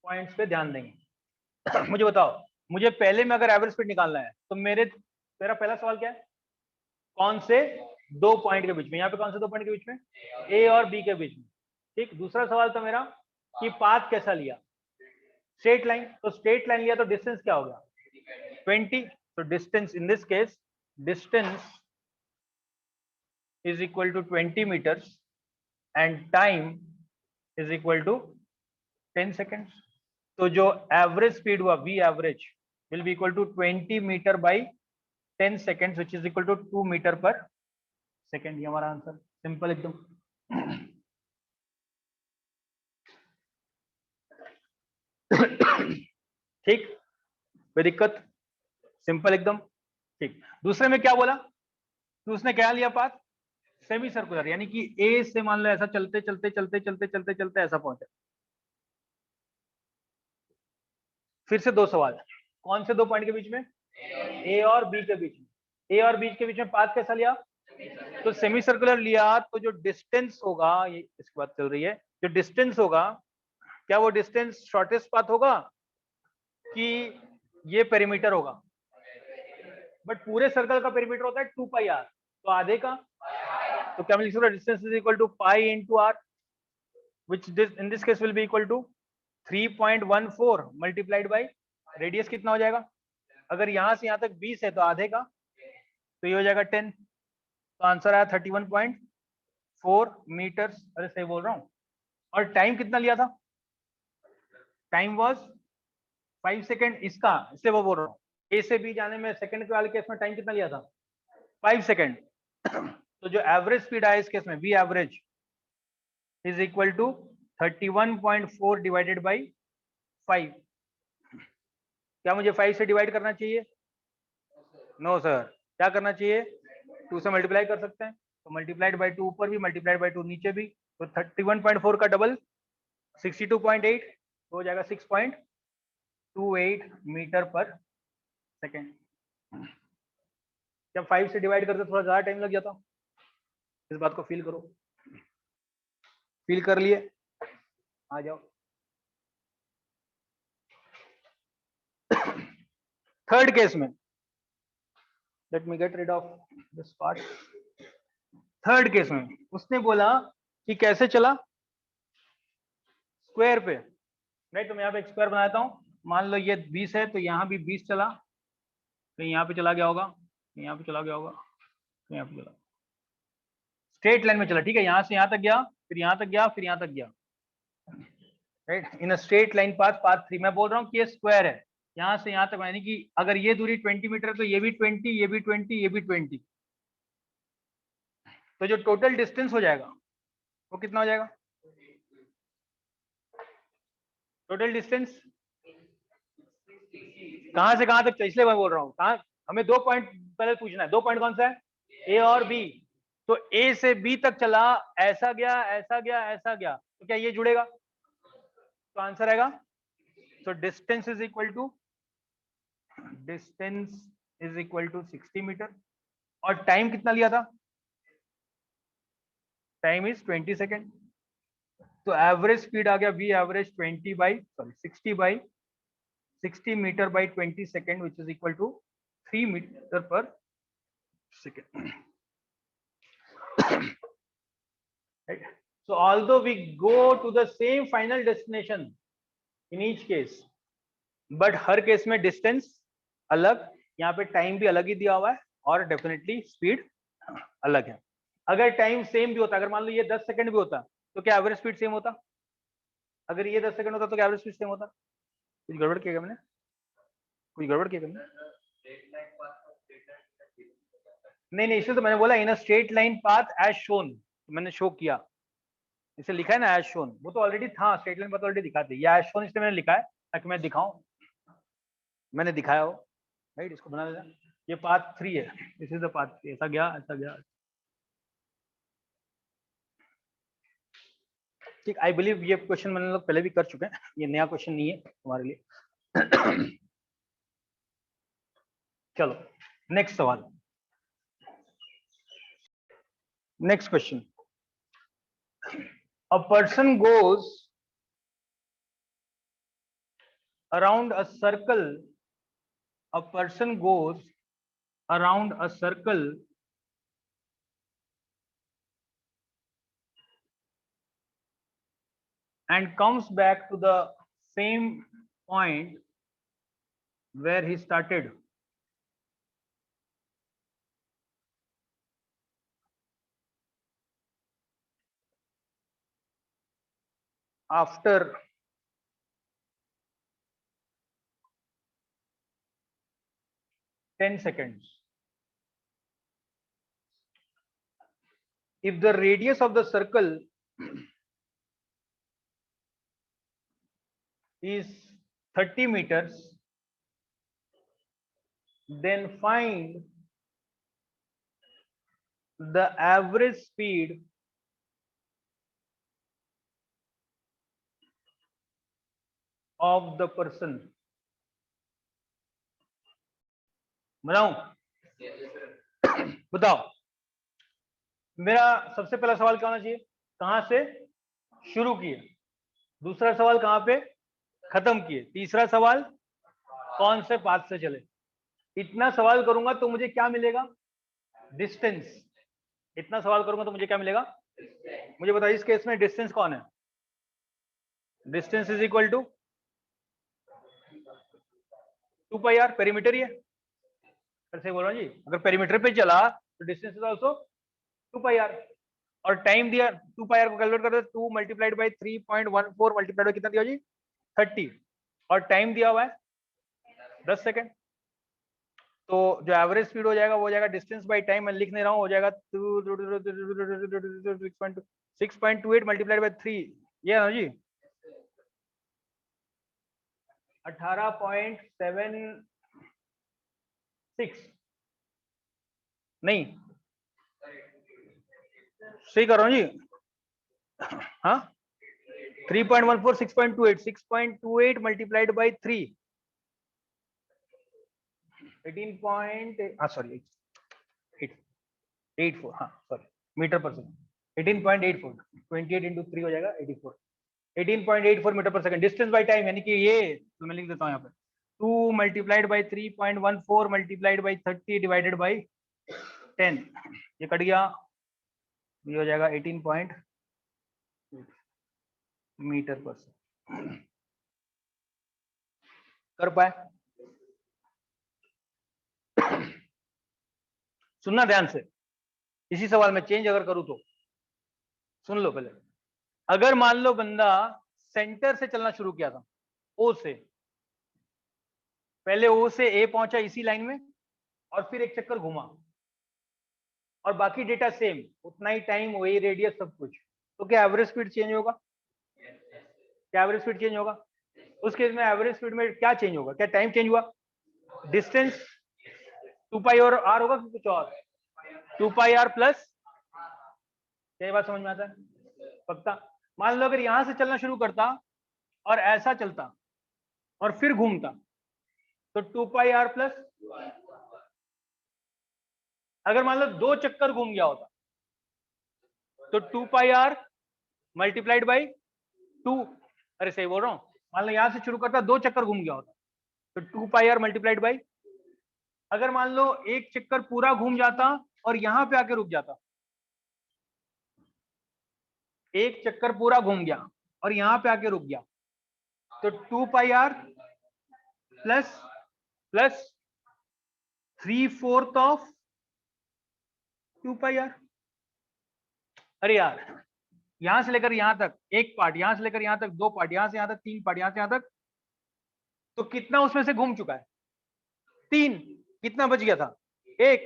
पॉइंट्स पे ध्यान देंगे. मुझे बताओ, मुझे पहले में अगर एवरेज स्पीड निकालना है तो मेरा पहला सवाल क्या है? कौन से दो पॉइंट के बीच में? यहाँ पे कौन से दो पॉइंट के बीच में? ए और बी के बीच में. ठीक, दूसरा सवाल था मेरा कि पाथ कैसा लिया? Straight line. तो स्ट्रेट लाइन लिया तो डिस्टेंस क्या हो गया? 20. तो distance in this case, distance is equal to 20 meters and time is equal to 10 seconds. तो जो एवरेज स्पीड हुआ V average will be equal to 20 meter by 10 seconds which is equal to 2 meter per second. ये हमारा answer, simple एकदम. ठीक, कोई दिक्कत? Simple एकदम. ठीक, दूसरे में क्या बोला? तो उसने क्या लिया पाथ? Semi circular. यानी कि ए से मान लो ऐसा चलते चलते चलते चलते चलते चलते ऐसा पहुंचे. फिर से दो सवाल, कौन से दो पॉइंट के बीच में? ए और बी के बीच में. ए और बी के बीच में पाथ कैसा लिया? तो सेमी सर्कुलर लिया. तो जो डिस्टेंस होगा, ये इसकी बात चल रही है, जो डिस्टेंस होगा, क्या वो डिस्टेंस शॉर्टेस्ट पाथ होगा कि ये पेरीमीटर होगा? बट पूरे सर्कल का पेरीमीटर होता है 2 पाई आर, तो आधे का. तो क्या मैं लिख सकता हूं? Distance is equal to pi into r, which in this case will be equal to 3.14 multiplied by radius. कितना हो जाएगा? अगर यहां से यहां तक 20 है तो आधे का, तो ये हो जाएगा 10. तो आंसर आया 31.4 मीटर्स. अरे सही बोल रहा हूं. और टाइम कितना लिया था? Time was 5 second. इसका, इससे वो बोल रहा हूँ, ए से बी जाने में सेकंड के वाले केस में टाइम कितना लिया था? 5 सेकेंड. तो जो एवरेज स्पीड आया इस केस में, v average is equal to 31.4 divided by 5. क्या मुझे 5 से डिवाइड करना चाहिए? No sir. क्या करना चाहिए? 2 से मल्टीप्लाई कर सकते हैं. तो मल्टीप्लाइड बाई 2 ऊपर भी, मल्टीप्लाइड बाई 2 नीचे भी. तो 31.4 का डबल 62.8 हो जाएगा 6.28 मीटर पर सेकेंड. जब 5 से डिवाइड करते थोड़ा ज्यादा टाइम लग जाता. इस बात को फील करो. फील कर लिए? आ जाओ. थर्ड केस में, let me get rid of this part. Third case में उसने बोला कि कैसे चला? स्क्वायर पे. राइट, तो मैं यहाँ पे एक स्क्वायर बनाता हूँ. मान लो ये 20 है तो यहाँ भी 20 चला, तो यहाँ पे चला गया होगा, यहाँ पे चला गया होगा, यहाँ पे चला, स्ट्रेट लाइन में चला. ठीक है, यहाँ से यहाँ तक गया, फिर यहाँ तक गया, फिर यहाँ तक गया. Right, in a straight line path, path 3. मैं बोल रहा हूँ कि ये स्क्वायर है. यहाँ से यहाँ तक, यानी कि अगर ये दूरी 20 मीटर है तो ये भी 20, ये भी 20, ये भी 20. तो जो टोटल डिस्टेंस हो जाएगा वो कितना हो जाएगा? टोटल डिस्टेंस कहां से कहां तक? इसलिए मैं बोल रहा हूँ, कहां हमें 2 पॉइंट पहले पूछना है. 2 पॉइंट कौन सा है? ए और बी. तो ए से बी तक चला, ऐसा गया, ऐसा गया, ऐसा गया, तो क्या ये जुड़ेगा? तो आंसर आएगा, तो distance is equal to 60 metre. और टाइम कितना लिया था? Time is 20 second. तो एवरेज स्पीड आ गया v average 60 metre by 20 second, which is equal to 3 metre per second. Right? So although we go to the same final destination in each case, but her case में distance अलग, यहाँ पे time भी अलग ही दिया हुआ है और डेफिनेटली स्पीड अलग है। अगर टाइम सेम भी होता, अगर मान लो ये 10 सेकंड भी होता, तो क्या एवरेज स्पीड सेम होता? अगर ये 10 सेकंड होता तो क्या एवरेज स्पीड सेम होता? कुछ गड़बड़ किया मैंने? कुछ गड़बड़ किया मैंने? नहीं, इसलिए तो मैंने बोला in a straight line path as shown, मैंने शो किया, इसे लिखा है ना एज शोन, वो तो ऑलरेडी था, स्ट्रेट लाइन पाथ ऑलरेडी दिखाते, ये एज शोन इसलिए मैंने लिखा है ताकि मैं दिखाऊं, मैंने दिखाया हो, राइट? इसको बना देना, ये पाथ 3 है, दिस इज द पाथ 3, ऐसा गया, ऐसा गया। ठीक, आई बिलीव ये क्वेश्चन मैंने लोग पहले भी कर चुके हैं, ये नया क्वेश्चन नहीं है तुम्हारे लिए। चलो नेक्स्ट सवाल, next question. A person goes around a circle, a person goes around a circle and comes back to the same point where he started. After 10 seconds. If the radius of the circle is 30 meters, then find the average speed of the person. बनाऊं? बताओ, मेरा सबसे पहला सवाल क्या होना चाहिए? कहां से शुरू किए? दूसरा सवाल कहां पे खत्म किए? तीसरा सवाल कौन से पाथ से चले? इतना सवाल करूंगा तो मुझे क्या मिलेगा? डिस्टेंस। इतना सवाल करूंगा तो मुझे क्या मिलेगा? मुझे बताइए इस केस में डिस्टेंस कौन है? Distance is equal to 2 pi R, perimeter ही है, फिर से बोल रहा हूं जी, अगर पेरीमीटर पे चला तो distance is also 2 pi r. और टाइम दिया 2 पाई आर को कैलकुलेट कर दो, 2 मल्टीप्लाइड बाई 3.14 मल्टीप्लाइड बाई कितना दिया जी? 30। और टाइम दिया हुआ है 10 सेकेंड। तो जो एवरेज स्पीड हो जाएगा वो हो जाएगा डिस्टेंस बाई टाइम, मैं लिख नहीं रहा हूँ, हो जाएगा 6.28 मल्टीप्लाइड बाई 3, ये है ना जी 18.76, नहीं सही कर रहा हूँ जी, हाँ 3.14 6.28 मल्टीप्लाइड बाई 3, 18. सॉरी 84, हाँ सॉरी मीटर पर सेकंड, 18.84, 28 इंटू 3 हो जाएगा 84, 18.84 मीटर पर सेकंड। डिस्टेंस बाय टाइम यानी कि ये, तो मैं लिख देता हूँ यहाँ पे 2 multiplied by 3.14 multiplied by 30 divided by 10, ये कट गया, ये हो जाएगा 18 मीटर पर सेकंड। कर पाए? सुनना ध्यान से, इसी सवाल में चेंज अगर करूं तो सुन लो पहले। अगर मान लो बंदा सेंटर से चलना शुरू किया था, ओ से, पहले ओ से ए पहुंचा इसी लाइन में और फिर एक चक्कर घुमा और बाकी डेटा सेम, उतना ही टाइम, वही रेडियस, सब कुछ, तो क्या एवरेज स्पीड चेंज होगा? क्या एवरेज स्पीड चेंज होगा? उस केस में एवरेज स्पीड में क्या चेंज होगा? क्या टाइम चेंज हुआ? डिस्टेंस 2 पाई और आर होगा कि कुछ और? 2 पाई आर प्लस क्या ये बात समझ में आता है? पक्का? मान लो अगर यहां से चलना शुरू करता और ऐसा चलता और फिर घूमता तो 2πr प्लस, अगर मान लो 2 चक्कर घूम गया होता तो 2πr मल्टीप्लाइड बाई 2। अरे सही बोल रहा हूं? मान लो यहां से शुरू करता 2 चक्कर घूम गया होता तो 2πr मल्टीप्लाइड बाई, अगर मान लो एक चक्कर पूरा घूम जाता और यहां पे आके रुक जाता, एक चक्कर पूरा घूम गया और यहां पे आके रुक गया तो 2πr plus plus 3/4 of 2πr। अरे यार, यहां से लेकर यहां तक एक पार्ट, यहां से लेकर यहां तक 2 पार्ट, यहां से यहां तक 3 पार्ट, यहां से यहां तक, तो कितना उसमें से घूम चुका है? 3। कितना बच गया था? 1।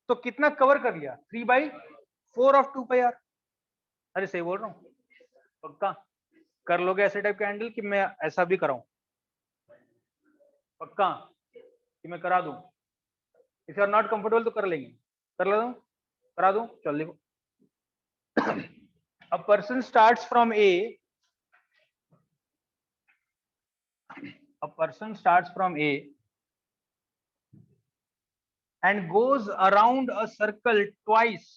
तो कितना कवर कर लिया? 3/4 ऑफ 2πr। अरे सही बोल रहा हूं? पक्का कर लोगे ऐसे टाइप का हैंडल कि मैं ऐसा भी कराऊं? पक्का कि मैं करा दूं? If you are not comfortable तो कर लेंगे, कर लेता हूं, करा दूं? चल देखो। A person starts from A, a person starts from A and goes around a circle twice,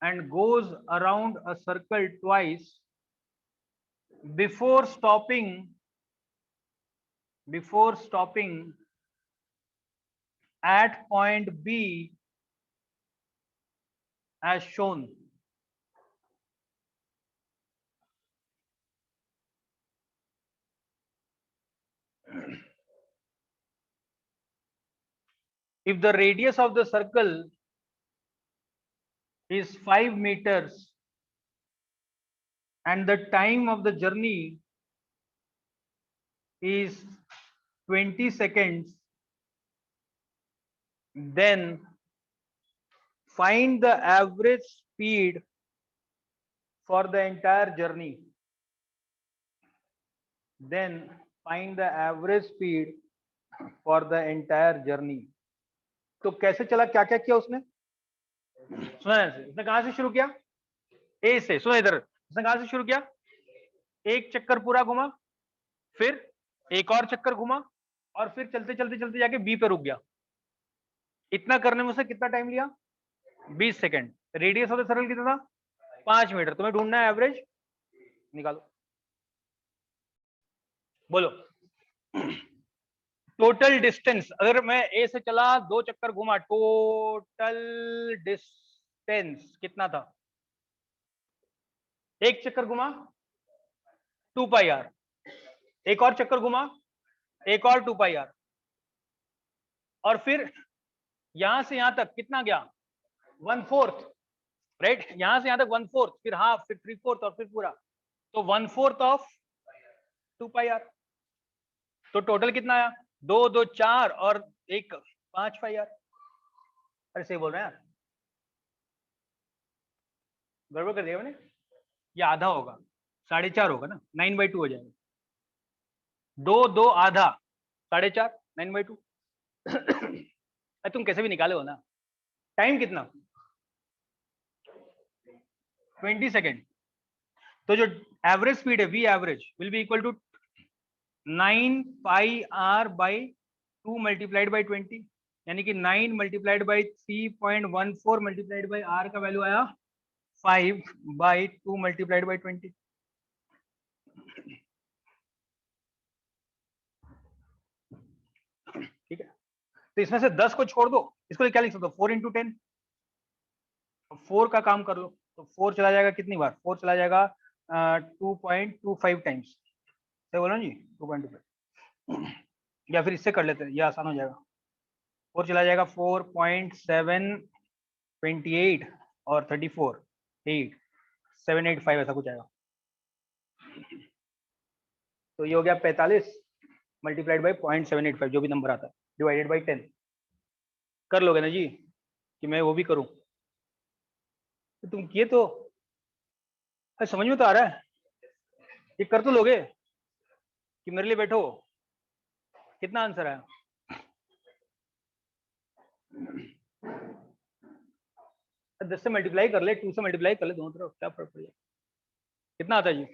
and goes around a circle twice before stopping at point B as shown. If the radius of the circle is 5 meters and the time of the journey is 20 seconds, then find the average speed for the entire journey. Then find the average speed for the entire journey. तो कैसे चला, क्या क्या किया उसने? सुना ऐसे, उसने कहां से शुरू किया? ए से। सुना इधर, उसने कहां से शुरू किया? एक चक्कर पूरा घुमा, फिर एक और चक्कर घुमा और फिर चलते चलते चलते जाके बी पे रुक गया। इतना करने में उसे कितना टाइम लिया? 20 second. Radius of the circle कितना था? 5 मीटर। तुम्हें ढूंढना है एवरेज, निकालो, बोलो। टोटल डिस्टेंस, अगर मैं ए से चला 2 चक्कर घुमा, टोटल डिस्टेंस कितना था? एक चक्कर घुमा 2πr, एक और चक्कर घुमा, एक और 2πr, और फिर यहां से यहां तक कितना गया? 1/4, राइट? यहां से यहां तक 1/4, फिर हाफ, फिर 3/4 और फिर पूरा, तो 1/4 ऑफ 2πr। तो टोटल कितना आया? 2 2 4 और 1 5πr। अरे सही बोल रहे हैं यार? गड़बड़ कर दिया मैंने? ये आधा होगा, 4.5 होगा ना, 9/2 हो जाएगा। 2 2 आधा 4.5, 9/2। तुम कैसे भी निकाले हो ना। टाइम कितना? 20 सेकेंड। तो जो एवरेज स्पीड है, v average will be equal to 9πr/2 multiplied by 20, यानी कि 9 multiplied by 3.14 multiplied by r का वैल्यू आया 5/2 मल्टीप्लाइड बाई 20। ठीक है, तो इसमें से 10 को छोड़ दो, इसको क्या लिख सकते हो? 4 × 10। 4 का काम कर लो तो 4 चला जाएगा कितनी बार? 4 चला जाएगा 2.25 टाइम्स। सही बोलो जी, 2.25। या फिर इससे कर लेते हैं, ये आसान हो जाएगा। 4 चला जाएगा 4.728 और 34 8 785 ऐसा कुछ आएगा। तो ये हो गया 45 मल्टीप्लाइड बाई 0.785 जो भी नंबर आता है, डिवाइडेड बाई 10। कर लोगे ना जी कि मैं वो भी करूं? तो तुम किए तो समझ में तो आ रहा है? ये कर तो लोगे कि मेरे लिए बैठो? कितना आंसर आया? 10 से मल्टीप्लाई कर ले, 2 से मल्टीप्लाई कर ले दोनों तरफ, क्या फर्क पड़ेगा? कितना आता है जी?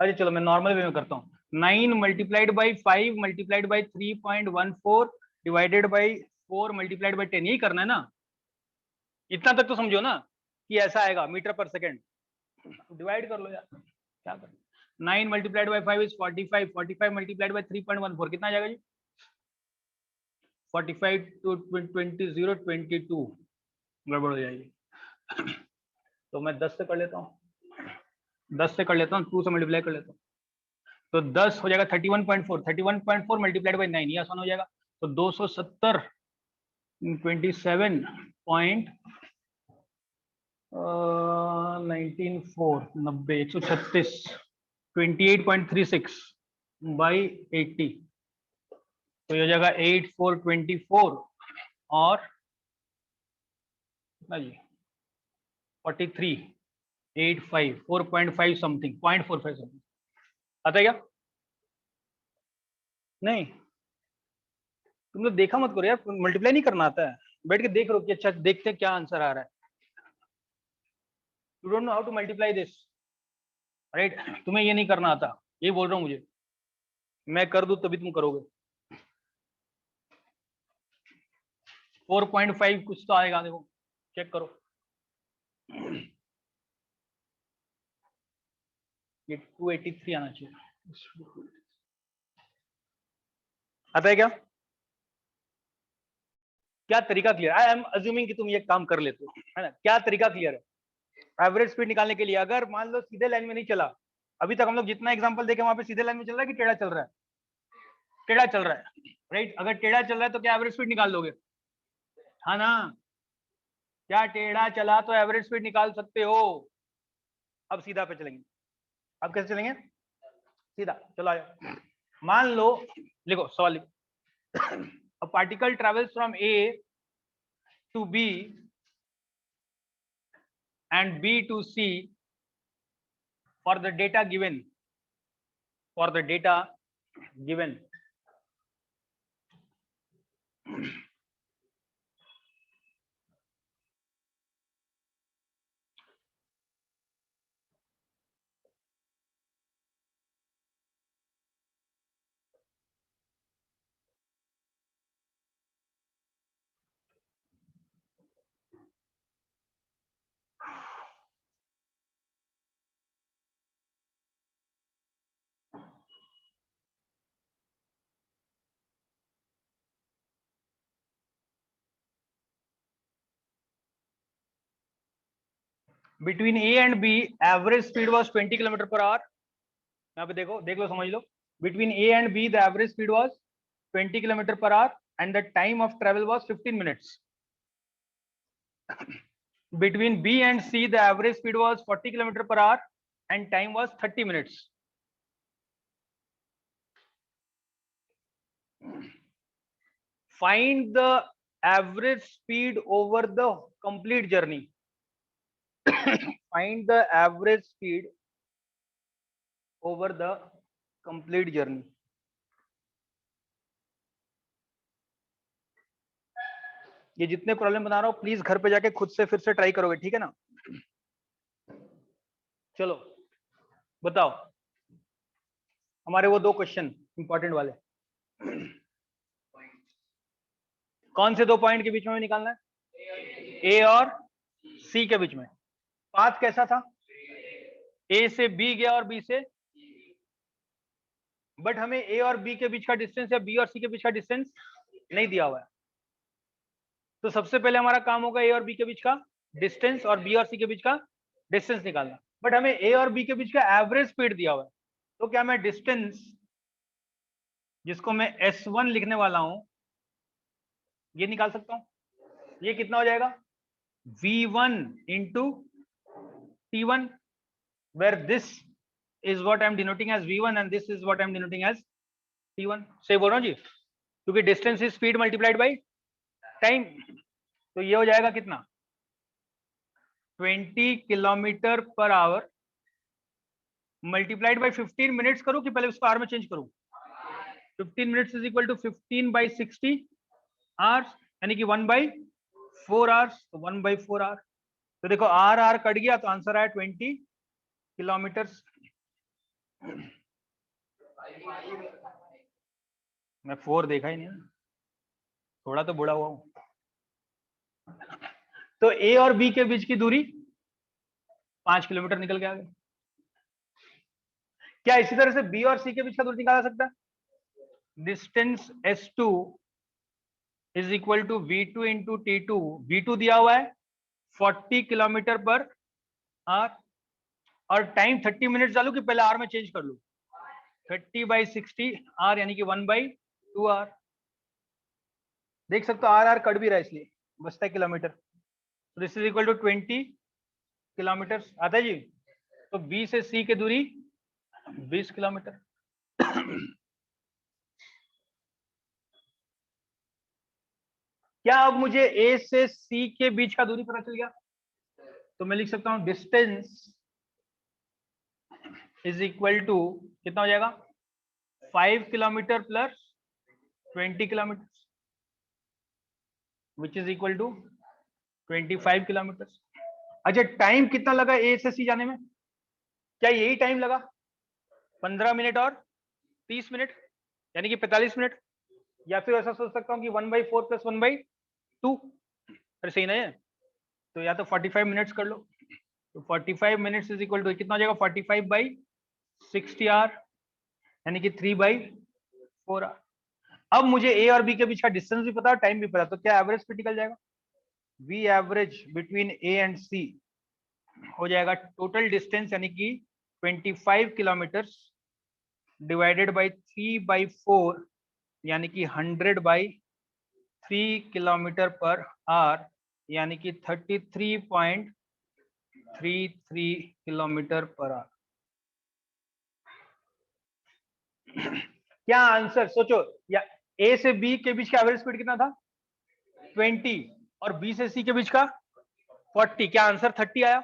अरे चलो मैं नॉर्मल वे में करता हूँ। 9 multiplied by 5 multiplied by 3.14 divided by 4 multiplied by 10, यही करना है ना? इतना तक तो समझो ना कि ऐसा आएगा मीटर पर सेकेंड। डिवाइड कर लो यार, क्या करना। 9 multiplied by 5 is 45, 45 multiplied by 3.14 कितना आ जाएगा जी? 45 to 20 0 22 गड़बड़ हो जाएगी। तो मैं 10 से कर लेता हूँ, 10 से कर लेता हूँ, 2 से मल्टीप्लाई कर लेता हूँ, तो 10 हो जाएगा 31.4, 31.4 मल्टीप्लाइड बाई 9, ये आसान हो जाएगा। तो 270 27.19 90 136 28.36 बाई 80, तो ये हो जाएगा 8424 और कितना जी 4385 4.5 समथिंग 0.45 समथिंग आता है क्या? नहीं तुम लोग देखा मत करो यार, मल्टीप्लाई नहीं करना आता है, बैठ के देख लो कि अच्छा देखते क्या आंसर आ रहा है। You don't know how to multiply this, right? तुम्हें ये नहीं करना आता, ये बोल रहा हूँ मुझे, मैं कर दूं तभी तुम करोगे। 4.5 कुछ तो आएगा, देखो चेक करो, ये 283 आना चाहिए। आता है क्या? क्या तरीका क्लियर? आई एम अज्यूमिंग कि तुम ये काम कर लेते हो, है ना? क्या तरीका क्लियर है एवरेज स्पीड निकालने के लिए? अगर मान लो सीधे लाइन में नहीं चला, अभी तक हम लोग जितना एग्जांपल देखे वहां पे सीधे लाइन में चल रहा है कि टेढ़ा चल रहा है? टेढ़ा चल रहा है, राइट? अगर टेढ़ा चल रहा है तो क्या एवरेज स्पीड निकाल लोगे? हाँ ना? क्या टेढ़ा चला तो एवरेज स्पीड निकाल सकते हो? अब सीधा पे चलेंगे, अब कैसे चलेंगे? सीधा चलो आया। मान लो, लिखो सवाल लिखो। A particle travels from A to B and B to C for the data given. For the data given. Between A and B, average speed was 20 km per hour. यहाँ पे देखो, देख लो, समझ लो। Between A and B, the average speed was 20 km per hour and the time of travel was 15 minutes. Between B and C, the average speed was 40 km per hour and time was 30 minutes. Find the average speed over the complete journey. Find the average speed over the complete journey. ये जितने problem बना रहा हूं please घर पे जाके खुद से फिर से ट्राई करोगे, ठीक है ना? चलो बताओ, हमारे वो दो क्वेश्चन इंपॉर्टेंट वाले, कौन से दो पॉइंट के बीच में निकालना है? ए और सी के बीच में। पाथ कैसा था? ए से बी गया और बी से, बट हमें ए और बी के बीच का डिस्टेंस या बी और सी के बीच का डिस्टेंस नहीं दिया हुआ है। तो सबसे पहले हमारा काम होगा ए और बी के बीच का डिस्टेंस और बी और सी के बीच का डिस्टेंस निकालना, बट हमें ए और बी के बीच का एवरेज स्पीड दिया हुआ है। तो क्या मैं डिस्टेंस, जिसको मैं S1 लिखने वाला हूं, ये निकाल सकता हूं? ये कितना हो जाएगा? V1 into T1, where this is what I am denoting as V1 and this is what I am denoting as T1. सही बोल रहा हूँ जी, क्योंकि distance is speed multiplied by time. तो ये हो जाएगा कितना? 20 kilometre per hour multiplied by 15 minutes करूं कि पहले उसको आवर में चेंज करूं? 15 minutes is equal to 15/60 hours, यानी कि 1/4 आवर्स, तो 1/4 आवर। तो देखो आर आर कट गया तो आंसर आया 20 किलोमीटर। मैं 4 देखा ही नहीं ना, थोड़ा तो बुरा हुआ हूं। तो ए और बी के बीच की दूरी 5 किलोमीटर निकल के आ गई। क्या इसी तरह से बी और सी के बीच का दूरी निकाला सकता है? Distance S2 is equal to V2 into T2। V2 दिया हुआ है 40 किलोमीटर पर आवर, और टाइम 30 मिनट डालू कि पहले आर में चेंज कर लू? 30/60 आर, यानी कि 1/2 आर। देख सकते हो आर आर कट भी रहा है, इसलिए बचता है किलोमीटर। तो this is equal to 20 kilometre आता है जी। तो बी से सी की दूरी 20 किलोमीटर। क्या अब मुझे ए से सी के बीच का दूरी पता चल गया? तो मैं लिख सकता हूं डिस्टेंस इज इक्वल टू कितना हो जाएगा? 5 kilometre plus 20 kilometre, which is equal to 25 kilometre. अच्छा, टाइम कितना लगा ए से सी जाने में? क्या यही टाइम लगा? 15 मिनट और 30 मिनट, यानी कि 45 मिनट। या फिर ऐसा सोच सकता हूँ कि 1/4 प्लस 1/2। अरे सही नहीं है, तो या तो 45 मिनट्स कर लो। तो 45 मिनट्स इज इक्वल टू कितना हो जाएगा? 45/60 आवर, यानी कि 3/4 आवर। अब मुझे ए और बी के बीच का डिस्टेंस भी पता है, टाइम भी पता, तो क्या एवरेज पे निकल जाएगा? V average between A and C हो जाएगा टोटल डिस्टेंस, यानी कि 25 किलोमीटर डिवाइडेड बाई 3/4, यानी कि 100/3 किलोमीटर पर आवर, यानी कि 33.33 किलोमीटर पर आवर। क्या आंसर सोचो, या ए से बी के बीच का एवरेज स्पीड कितना था? 20, और बी से सी के बीच का 40। क्या आंसर 30 आया?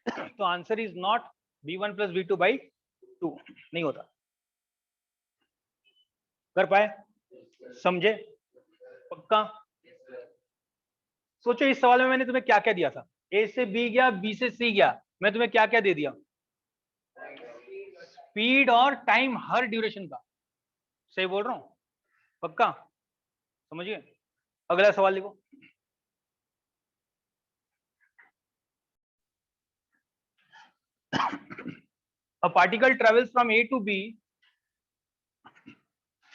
तो answer is not V1 plus V2/2, नहीं होता। कर पाए? समझे? पक्का? सोचो इस सवाल में मैंने तुम्हें क्या क्या दिया था? ए से बी गया, बी से सी गया, मैं तुम्हें क्या क्या दे दिया? स्पीड और टाइम हर ड्यूरेशन का। सही बोल रहा हूं? पक्का? समझिए। अगला सवाल लिखो। A particle travels from A to B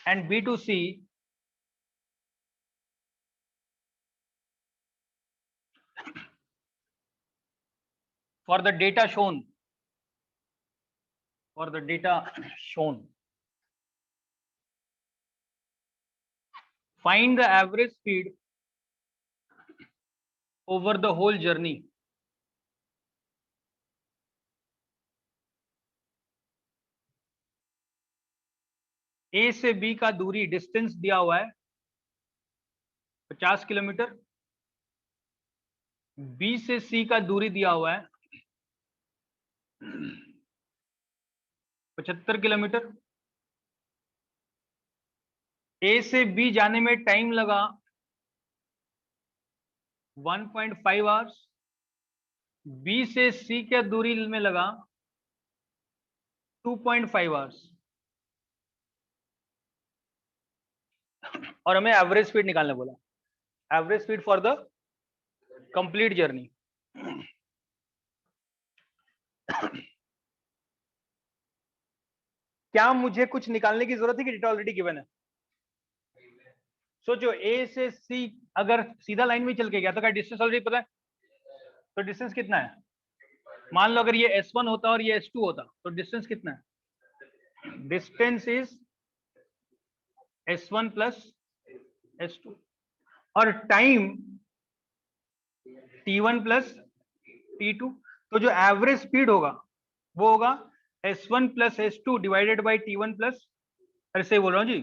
and B to C for the data shown. For the data shown, find the average speed over the whole journey. ए से बी का दूरी डिस्टेंस दिया हुआ है 50 किलोमीटर, बी से सी का दूरी दिया हुआ है 75 किलोमीटर। ए से बी जाने में टाइम लगा 1.5 आवर्स, बी से सी के दूरी में लगा 2.5 आवर्स, और हमें एवरेज स्पीड निकालने बोला। Average speed for the complete journey. क्या मुझे कुछ निकालने की जरूरत है कि डेटा ऑलरेडी गिवन है? सोचो ए से सी अगर सीधा लाइन में चल के गया तो क्या डिस्टेंस ऑलरेडी पता है? तो डिस्टेंस कितना है? मान लो अगर ये S1 होता और ये S2 होता तो डिस्टेंस कितना है? Distance is S1 plus S2, और टाइम T1 प्लस T2। तो जो एवरेज स्पीड होगा वो होगा S1 plus S2 divided by T1 plus, ऐसे बोल रहा हूँ जी,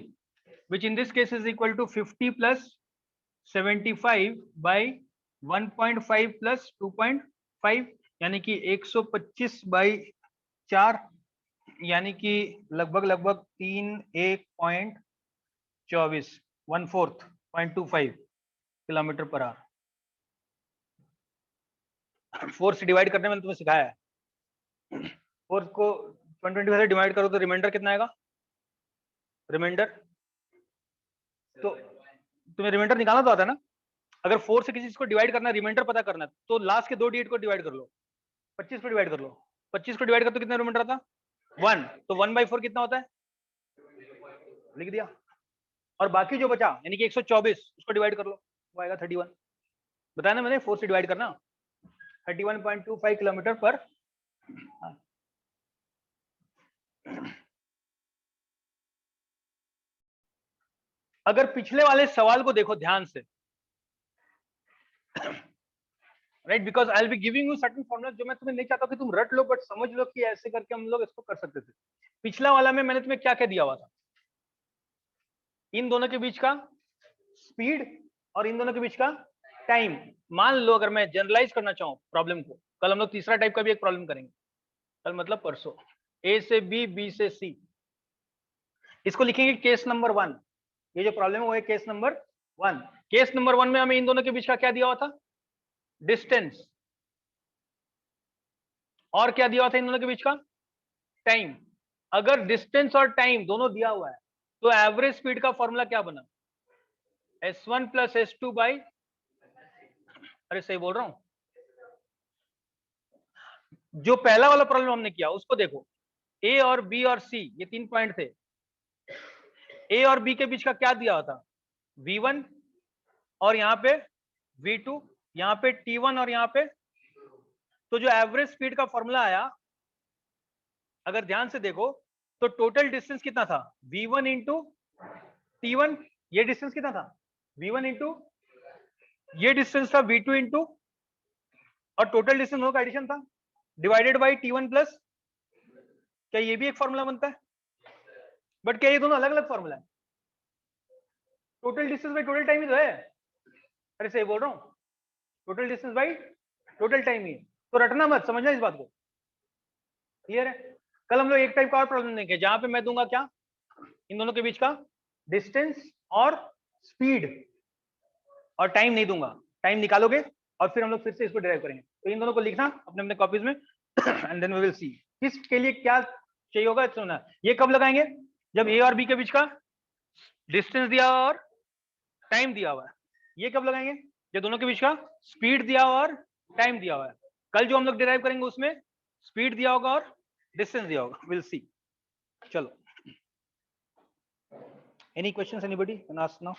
which in this case is equal to 50 plus 75 by 1.5 plus 2.5, यानी कि 125/4, यानी कि लगभग 3 1.24 1/4 0.25 kilometre per hour. Force divide करने में तुम्हें सिखाया है। फोर्स को 125 से डिवाइड करो तो रिमाइंडर कितना आएगा? रिमाइंडर तो तुम्हें रिमाइंडर निकालना तो आता है ना। अगर 4 से किसी चीज को डिवाइड करना है, रिमाइंडर पता करना है, तो लास्ट के 2 डिजिट को डिवाइड कर लो। 25 को डिवाइड कर लो। 25 को डिवाइड कर तो कितना रिमाइंडर आता? 1। तो 1/4 कितना होता है? लिख दिया। और बाकी जो बचा यानी कि 124 उसको डिवाइड कर लो, वो आएगा 31। बताया ना मैंने 4 से डिवाइड करना। 31.25 किलोमीटर पर। अगर पिछले वाले सवाल को देखो ध्यान से, right, because I will be giving you certain formula जो मैं तुम्हें नहीं चाहता कि तुम रट लो, बट समझ लो कि ऐसे करके हम लोग इसको कर सकते थे। पिछला वाला में मैंने तुम्हें क्या क्या दिया हुआ था? इन दोनों के बीच का स्पीड और इन दोनों के बीच का टाइम। मान लो अगर मैं जनरलाइज करना चाहूं प्रॉब्लम को, कल हम लोग तीसरा टाइप का भी एक प्रॉब्लम करेंगे, कल मतलब परसों। ए से बी, बी से सी, इसको लिखेंगे केस नंबर 1। ये जो प्रॉब्लम है वो है केस नंबर 1। केस नंबर 1 में हमें इन दोनों के बीच का क्या दिया हुआ था? डिस्टेंस। और क्या दिया हुआ था इन दोनों के बीच का? टाइम। अगर डिस्टेंस और टाइम दोनों दिया हुआ है तो एवरेज स्पीड का फॉर्मूला क्या बना? S1 प्लस S2 बाई, अरे सही बोल रहा हूं? जो पहला वाला प्रॉब्लम हमने किया उसको देखो, ए और बी और सी ये 3 पॉइंट थे। ए और बी के बीच का क्या दिया हुआ था? V1 और यहाँ पे V2, यहाँ पे T1 और यहाँ पे। तो जो एवरेज स्पीड का फॉर्मूला आया, अगर ध्यान से देखो तो टोटल डिस्टेंस कितना था? V1 into T1। ये डिस्टेंस कितना था? V1 इंटू ये डिस्टेंस था V2 इंटू, और टोटल डिस्टेंस दोनों का एडिशन था डिवाइडेड बाई T1 प्लस। क्या ये भी एक फॉर्मूला बनता है? बट क्या ये दोनों अलग अलग फॉर्मूला है? Total distance by total time ही तो है। अरे सही बोल रहा हूँ, total distance by total time ही है। तो रटना मत, समझना इस बात को। क्लियर है? कल हम लोग एक टाइप का और प्रॉब्लम देंगे जहां पे मैं दूंगा क्या? इन दोनों के बीच का डिस्टेंस और स्पीड, और टाइम नहीं दूंगा। टाइम निकालोगे और फिर हम लोग फिर से इसको डिराइव करेंगे। तो इन दोनों को लिखना अपने अपने कॉपीज में and then we will see किसके लिए क्या चाहिए होगा। सुनना, ये कब लगाएंगे? जब ए और बी के बीच का डिस्टेंस दिया हुआ और टाइम दिया हुआ है। ये कब लगाएंगे? जब दोनों के बीच का स्पीड दिया हुआ और टाइम दिया हुआ है। कल जो हम लोग डिराइव करेंगे उसमें स्पीड दिया होगा और डिस्टेंस दिया होगा। Will see. चलो, any questions anybody can ask now?